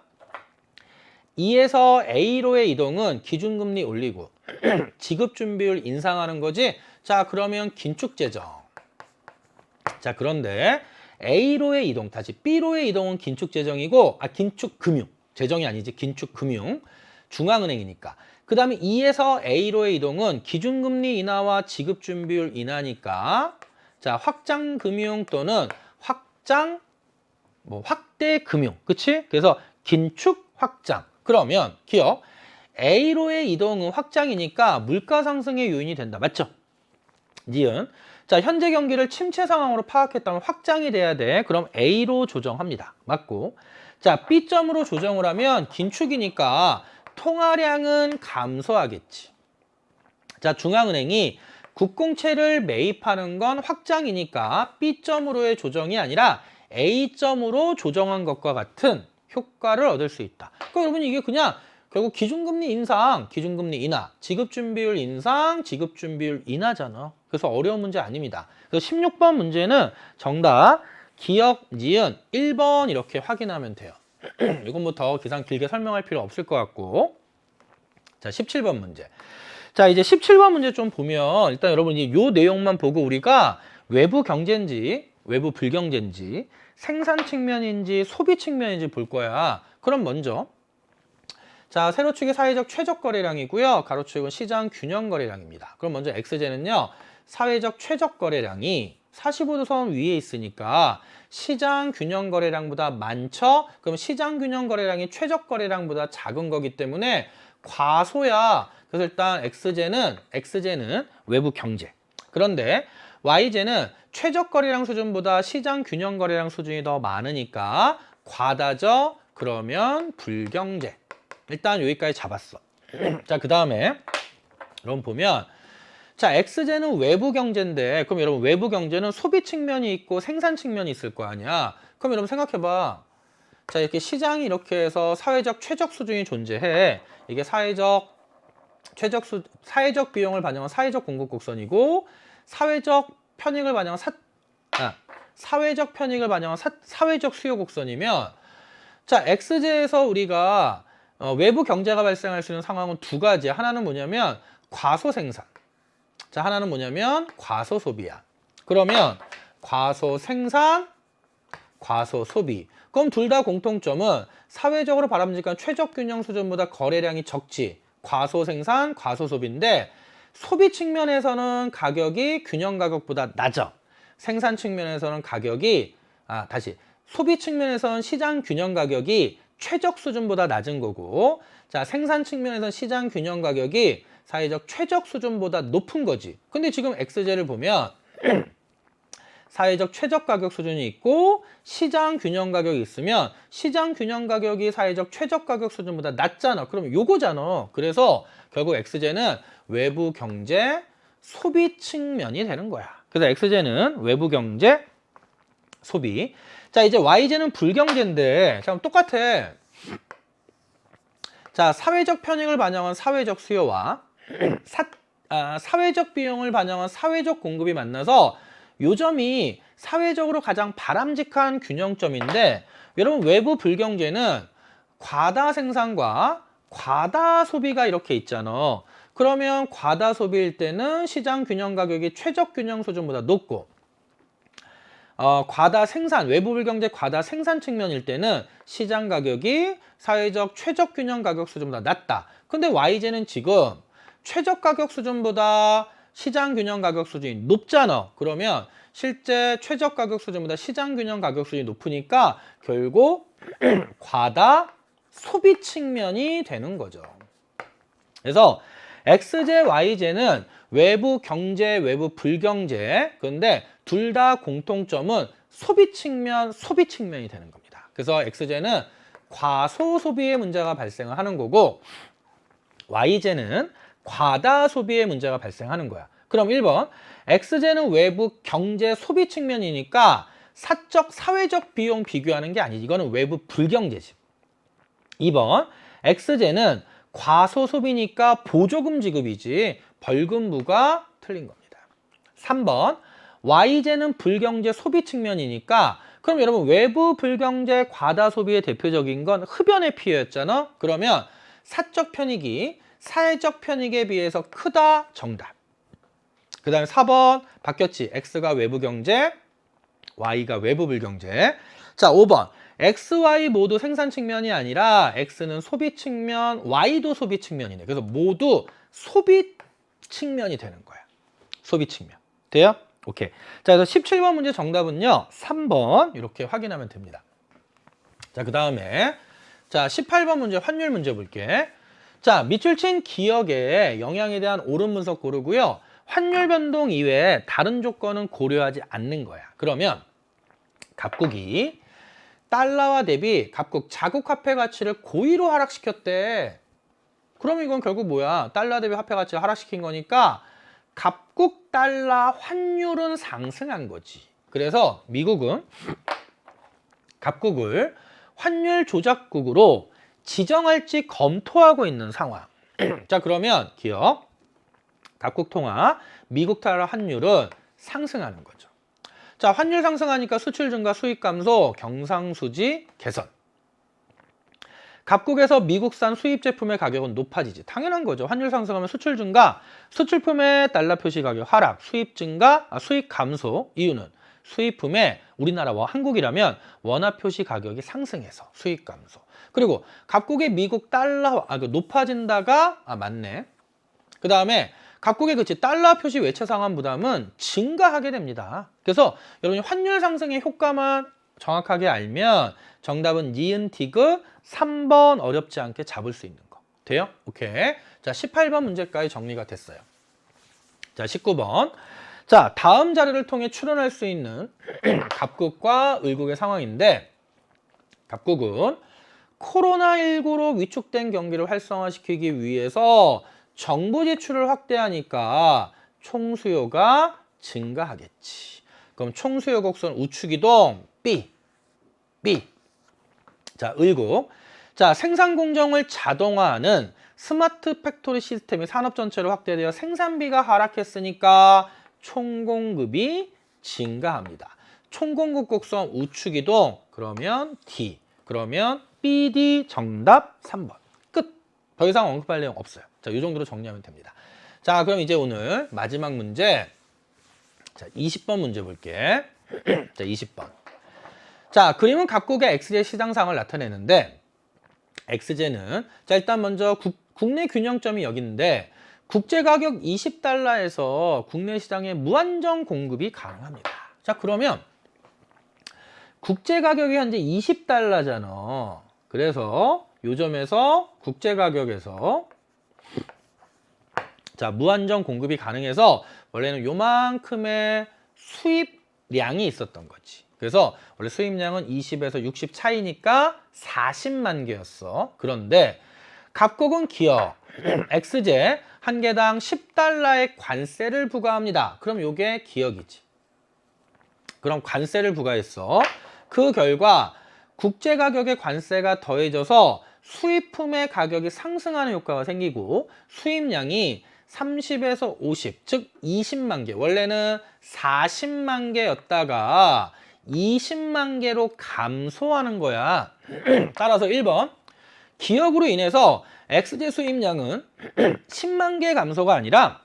2에서 A로의 이동은 기준금리 올리고 지급준비율 인상하는 거지. 자, 그러면 긴축재정. 자, 그런데 A로의 이동, 다시 B로의 이동은 긴축재정이고, 긴축금융. 재정이 아니지, 긴축금융. 중앙은행이니까. 그 다음에 2에서 A로의 이동은 기준금리 인하와 지급준비율 인하니까, 자, 확장금융 또는 확대금융. 그치? 그래서 긴축, 확장. 그러면 기억. A로의 이동은 확장이니까 물가 상승의 요인이 된다. 맞죠? 니은. 자, 현재 경기를 침체 상황으로 파악했다면 확장이 돼야 돼. 그럼 A로 조정합니다. 맞고. 자, B점으로 조정을 하면 긴축이니까 통화량은 감소하겠지. 자, 중앙은행이 국공채를 매입하는 건 확장이니까 B점으로의 조정이 아니라 A점으로 조정한 것과 같은 효과를 얻을 수 있다. 그러니까 여러분 이게 그냥 결국 기준금리 인상, 기준금리 인하, 지급준비율 인상, 지급준비율 인하잖아. 그래서 어려운 문제 아닙니다. 그래서 16번 문제는 정답 기억, 니은 1번 이렇게 확인하면 돼요. 이건 뭐 더 기상 길게 설명할 필요 없을 것 같고. 자, 17번 문제. 자, 이제 17번 문제 좀 보면 일단 여러분이 요 내용만 보고 우리가 외부 경제인지 외부 불경제인지 생산 측면인지 소비 측면인지 볼 거야. 그럼 먼저 자, 세로축이 사회적 최적 거래량이고요. 가로축은 시장 균형 거래량입니다. 그럼 먼저 X제는요. 사회적 최적 거래량이 45도선 위에 있으니까 시장 균형 거래량보다 많죠? 그럼 시장 균형 거래량이 최적 거래량보다 작은 거기 때문에 과소야. 그래서 일단 X제는 외부 경제. 그런데 Y제는 최적 거래량 수준보다 시장 균형 거래량 수준이 더 많으니까 과다죠? 그러면 불경제. 일단 여기까지 잡았어. 자, 그 다음에 여러분 보면 자, X제는 외부 경제인데 그럼 여러분 외부 경제는 소비 측면이 있고 생산 측면이 있을 거 아니야. 그럼 여러분 생각해봐. 자, 이렇게 시장이 이렇게 해서 사회적 최적 수준이 존재해. 이게 사회적 비용을 반영한 사회적 공급 곡선이고 사회적 편익을 반영한 사회적 수요 곡선이면 자, X제에서 우리가 외부 경제가 발생할 수 있는 상황은 두 가지야. 하나는 뭐냐면 과소 생산. 자, 하나는 뭐냐면 과소 소비야. 그러면 과소 생산, 과소 소비. 그럼 둘 다 공통점은 사회적으로 바람직한 최적 균형 수준보다 거래량이 적지. 과소 생산, 과소 소비인데 소비 측면에서는 가격이 균형 가격보다 낮아. 생산 측면에서는 소비 측면에서는 시장 균형 가격이 최적 수준보다 낮은 거고, 자, 생산 측면에서는 시장 균형 가격이 사회적 최적 수준보다 높은 거지. 근데 지금 X제를 보면 사회적 최적 가격 수준이 있고 시장 균형 가격이 있으면 시장 균형 가격이 사회적 최적 가격 수준보다 낮잖아. 그럼 요거잖아. 그래서 결국 X제는 외부 경제 소비 측면이 되는 거야. 그래서 X제는 외부 경제 소비. 자, 이제 Y제는 불경제인데 자, 똑같아. 자, 사회적 편익을 반영한 사회적 수요와 사회적 비용을 반영한 사회적 공급이 만나서 요 점이 사회적으로 가장 바람직한 균형점인데 여러분 외부 불경제는 과다 생산과 과다 소비가 이렇게 있잖아. 그러면 과다 소비일 때는 시장 균형 가격이 최적 균형 수준보다 높고 과다 생산, 외부 불경제 과다 생산 측면일 때는 시장 가격이 사회적 최적 균형 가격 수준보다 낮다. 근데 YG는 지금 최적 가격 수준보다 시장 균형 가격 수준이 높잖아. 그러면 실제 최적 가격 수준보다 시장 균형 가격 수준이 높으니까 결국 과다 소비 측면이 되는 거죠. 그래서 XJ, YJ는 외부 경제, 외부 불경제. 그런데 둘 다 공통점은 소비 측면이 되는 겁니다. 그래서 XJ는 과소 소비의 문제가 발생을 하는 거고 YJ는 과다 소비의 문제가 발생하는 거야. 그럼 1번, XJ는 외부 경제 소비 측면이니까 사적, 사회적 비용 비교하는 게 아니지. 이거는 외부 불경제지. 2번, XJ는 과소 소비니까 보조금 지급이지 벌금 부과 틀린 겁니다. 3번, YJ는 불경제 소비 측면이니까 그럼 여러분 외부 불경제 과다 소비의 대표적인 건 흡연의 피해였잖아. 그러면 사적 편익이 사회적 편익에 비해서 크다 정답. 그 다음에 4번 바뀌었지. X가 외부 경제, Y가 외부 불경제. 자, 5번. X, Y 모두 생산 측면이 아니라 X는 소비 측면, Y도 소비 측면이네. 그래서 모두 소비 측면이 되는 거야. 소비 측면. 돼요? 오케이. 자, 그래서 17번 문제 정답은요. 3번 이렇게 확인하면 됩니다. 자, 그 다음에 자, 18번 문제 환율 문제 볼게. 자, 밑줄 친 기억의 영향에 대한 옳은 분석 고르고요. 환율 변동 이외에 다른 조건은 고려하지 않는 거야. 그러면 갑국이 달러와 대비 갑국 자국 화폐 가치를 고의로 하락시켰대. 그럼 이건 결국 뭐야? 달러 대비 화폐 가치를 하락시킨 거니까 갑국 달러 환율은 상승한 거지. 그래서 미국은 갑국을 환율 조작국으로 지정할지 검토하고 있는 상황. 자, 그러면 기억. 각국 통화, 미국 달러 환율은 상승하는 거죠. 자, 환율 상승하니까 수출 증가, 수입 감소, 경상수지 개선. 각국에서 미국산 수입 제품의 가격은 높아지지. 당연한 거죠. 환율 상승하면 수출 증가, 수출품의 달러 표시 가격 하락, 수입 증가, 수입 감소. 이유는 수입품의 우리나라와 한국이라면 원화 표시 가격이 상승해서 수입 감소. 그리고 각국의 미국 달러 높아진다가 맞네. 그 다음에 각국의 그치 달러 표시 외채 상환 부담은 증가하게 됩니다. 그래서 여러분이 환율 상승의 효과만 정확하게 알면 정답은 니은 디귿 3번 어렵지 않게 잡을 수 있는 거. 돼요? 오케이. 자, 18번 문제까지 정리가 됐어요. 자, 19번. 자, 다음 자료를 통해 추론할 수 있는 갑국과 을국의 상황인데 갑국은 코로나19로 위축된 경기를 활성화시키기 위해서 정부 지출을 확대하니까 총수요가 증가하겠지. 그럼 총수요 곡선 우측이동 B. 자, 을국. 자, 생산 공정을 자동화하는 스마트 팩토리 시스템이 산업 전체로 확대되어 생산비가 하락했으니까 총공급이 증가합니다. 총공급 곡선 우측이동 그러면 D. 그러면 BD 정답 3번. 끝. 더 이상 언급할 내용 없어요. 자, 이 정도로 정리하면 됩니다. 자, 그럼 이제 오늘 마지막 문제. 자, 20번 문제 볼게. 자, 20번. 자, 그림은 각국의 XJ 시장상을 나타내는데 XJ는 자, 일단 먼저 국내 균형점이 여기 있는데 국제 가격 20달러에서 국내 시장에 무한정 공급이 가능합니다. 자, 그러면 국제 가격이 현재 20달러잖아. 그래서 요점에서 국제 가격에서 자, 무한정 공급이 가능해서 원래는 요만큼의 수입량이 있었던 거지. 그래서 원래 수입량은 20에서 60 차이니까 40만 개였어. 그런데 각국은 기업 XJ 한 개당 10달러의 관세를 부과합니다. 그럼 요게 기억이지. 그럼 관세를 부과했어. 그 결과 국제 가격의 관세가 더해져서 수입품의 가격이 상승하는 효과가 생기고 수입량이 30에서 50, 즉 20만 개. 원래는 40만 개였다가 20만 개로 감소하는 거야. 따라서 1번. 기억으로 인해서 XJ 수입량은 10만 개 감소가 아니라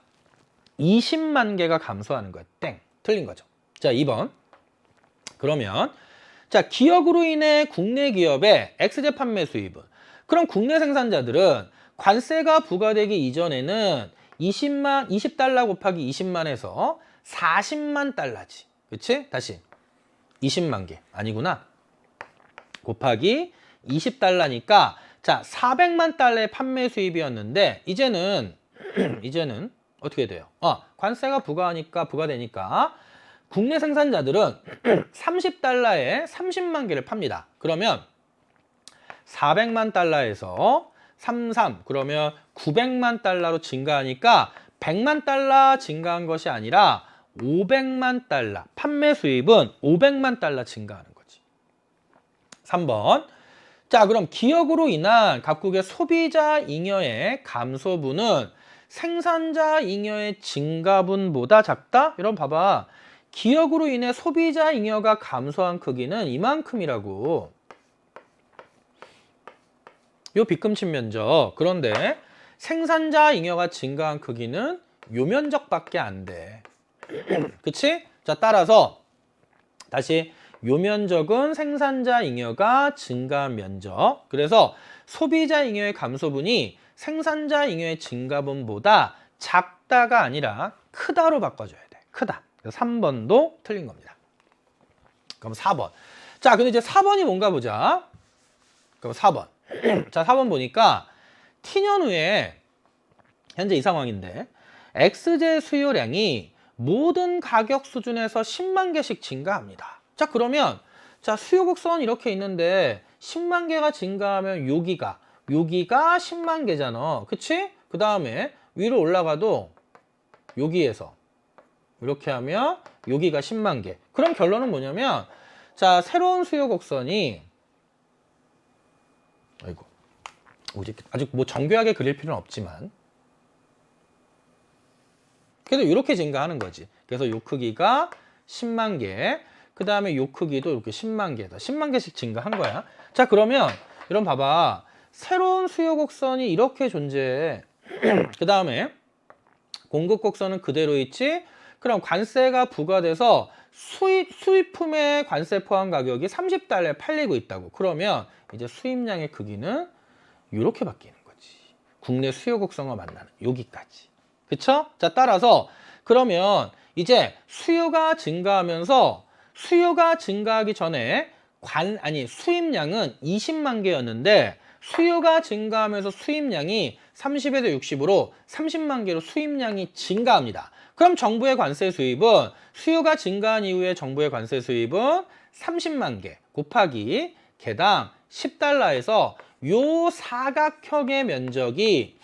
20만 개가 감소하는 거야. 땡. 틀린 거죠. 자, 2번. 그러면 자, 기역으로 인해 국내 기업의 X제 판매 수입은, 그럼 국내 생산자들은 관세가 부과되기 이전에는 20달러 곱하기 20만에서 40만 달러지. 그치? 다시 20만 개 아니구나. 곱하기 20달러니까 자, 400만 달러의 판매 수입이었는데 이제는 어떻게 돼요? 관세가 부과되니까 국내 생산자들은 30달러에 30만 개를 팝니다. 그러면 400만 달러에서 33, 그러면 900만 달러로 증가하니까 100만 달러 증가한 것이 아니라 500만 달러, 판매 수입은 500만 달러 증가하는 거지. 3번. 자, 그럼 기역으로 인한 각국의 소비자 잉여의 감소분은 생산자 잉여의 증가분보다 작다? 여러분 봐봐. 기역으로 인해 소비자 잉여가 감소한 크기는 이만큼이라고. 요 빗금친 면적. 그런데 생산자 잉여가 증가한 크기는 요 면적밖에 안 돼. 그치? 자, 따라서 다시 요 면적은 생산자 잉여가 증가한 면적. 그래서 소비자 잉여의 감소분이 생산자 잉여의 증가분보다 작다가 아니라 크다로 바꿔줘야 돼. 크다. 그래서 3번도 틀린 겁니다. 그럼 4번. 자, 근데 이제 4번이 뭔가 보자. 그럼 4번. 자, 4번 보니까 T년 후에 현재 이 상황인데 X제 수요량이 모든 가격 수준에서 10만 개씩 증가합니다. 자, 그러면 자, 수요 곡선 이렇게 있는데 10만 개가 증가하면 여기가 10만 개잖아. 그치? 그 다음에 위로 올라가도 여기에서 이렇게 하면 여기가 10만 개. 그럼 결론은 뭐냐면 자, 새로운 수요 곡선이 아직 뭐 정교하게 그릴 필요는 없지만 그래도 이렇게 증가하는 거지. 그래서 요 크기가 10만 개, 그 다음에 요 크기도 이렇게 10만 개다. 10만 개씩 증가한 거야. 자, 그러면 여러분 봐봐. 새로운 수요 곡선이 이렇게 존재해. 그 다음에 공급 곡선은 그대로 있지. 그럼 관세가 부과돼서 수입품의 관세 포함 가격이 30달러에 팔리고 있다고. 그러면 이제 수입량의 크기는 이렇게 바뀌는 거지. 국내 수요 곡선과 만나는 여기까지. 그쵸? 자, 따라서 그러면 이제 수요가 증가하면서 수요가 증가하기 전에 수입량은 20만 개였는데 수요가 증가하면서 수입량이 30에서 60으로 30만 개로 수입량이 증가합니다. 그럼 정부의 관세 수입은 수요가 증가한 이후에 정부의 관세 수입은 30만 개 곱하기 개당 10달러에서 요 사각형의 면적이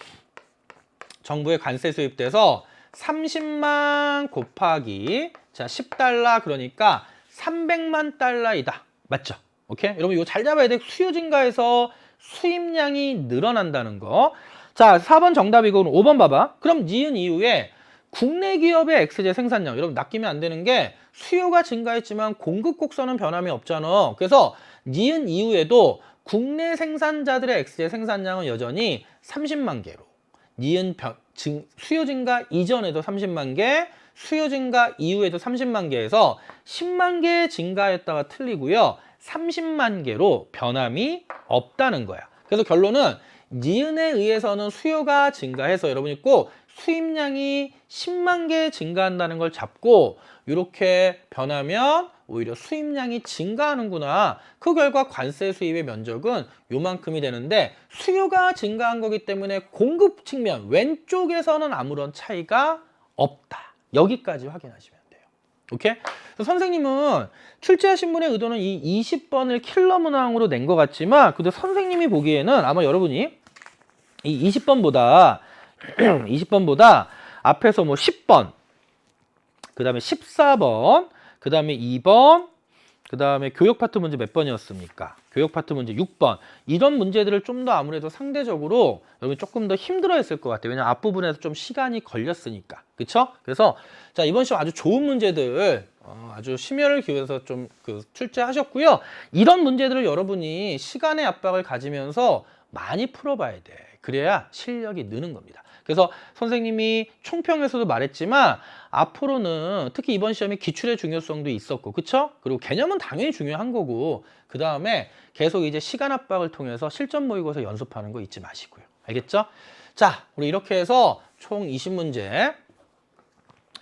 정부의 관세 수입돼서 30만 곱하기 자 10달러 그러니까 300만 달러이다. 맞죠? 오케이? 여러분 이거 잘 잡아야 돼. 수요 증가해서 수입량이 늘어난다는 거. 자, 4번 정답이고 5번 봐봐. 그럼 니은 이후에 국내 기업의 X제 생산량. 여러분 낚이면 안 되는 게 수요가 증가했지만 공급 곡선은 변함이 없잖아. 그래서 니은 이후에도 국내 생산자들의 X제 생산량은 여전히 30만 개로. 니은 수요 증가 이전에도 30만 개, 수요 증가 이후에도 30만 개에서 10만 개 증가했다가 틀리고요. 30만 개로 변함이 없다는 거야. 그래서 결론은 니은에 의해서는 수요가 증가해서 여러분이 꼭 수입량이 10만 개 증가한다는 걸 잡고 이렇게 변하면 오히려 수입량이 증가하는구나. 그 결과 관세 수입의 면적은 요만큼이 되는데 수요가 증가한 거기 때문에 공급 측면 왼쪽에서는 아무런 차이가 없다. 여기까지 확인하시면 돼요. 오케이? 선생님은 출제하신 분의 의도는 이 20번을 킬러 문항으로 낸 것 같지만 근데 선생님이 보기에는 아마 여러분이 이 20번보다 앞에서 뭐 10번, 그 다음에 14번, 그 다음에 2번, 그 다음에 교육 파트 문제 몇 번이었습니까? 교육 파트 문제 6번. 이런 문제들을 좀 더 아무래도 상대적으로 여러분이 조금 더 힘들어 했을 것 같아요. 왜냐면 앞부분에서 좀 시간이 걸렸으니까. 그쵸? 그래서 자, 이번 시험 아주 좋은 문제들 아주 심혈을 기울여서 좀 출제하셨고요. 이런 문제들을 여러분이 시간의 압박을 가지면서 많이 풀어봐야 돼. 그래야 실력이 느는 겁니다. 그래서 선생님이 총평에서도 말했지만 앞으로는 특히 이번 시험이 기출의 중요성도 있었고, 그쵸? 그리고 개념은 당연히 중요한 거고, 그 다음에 계속 이제 시간 압박을 통해서 실전 모의고사 연습하는 거 잊지 마시고요. 알겠죠? 자, 우리 이렇게 해서 총 20문제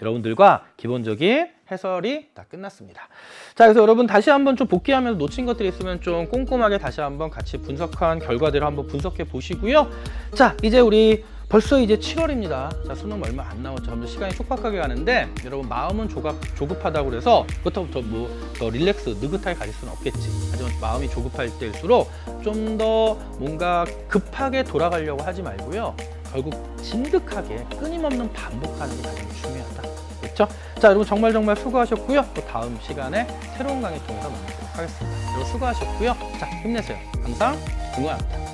여러분들과 기본적인 해설이 다 끝났습니다. 자, 그래서 여러분 다시 한번 좀 복귀하면서 놓친 것들이 있으면 좀 꼼꼼하게 다시 한번 같이 분석한 결과들을 한번 분석해 보시고요. 자, 이제 우리 벌써 이제 7월입니다. 자, 수능 얼마 안 남았죠. 점점 시간이 촉박하게 가는데 여러분 마음은 조급하다고 그래서 그렇다고 더 릴렉스, 느긋하게 가질 수는 없겠지. 하지만 마음이 조급할 때일수록 좀 더 뭔가 급하게 돌아가려고 하지 말고요. 결국 진득하게 끊임없는 반복하는 게 가장 중요하다. 그렇죠? 자, 여러분 정말 수고하셨고요. 또 다음 시간에 새로운 강의 통해서 만나도록 하겠습니다. 여러분 수고하셨고요. 자, 힘내세요. 항상 응원합니다.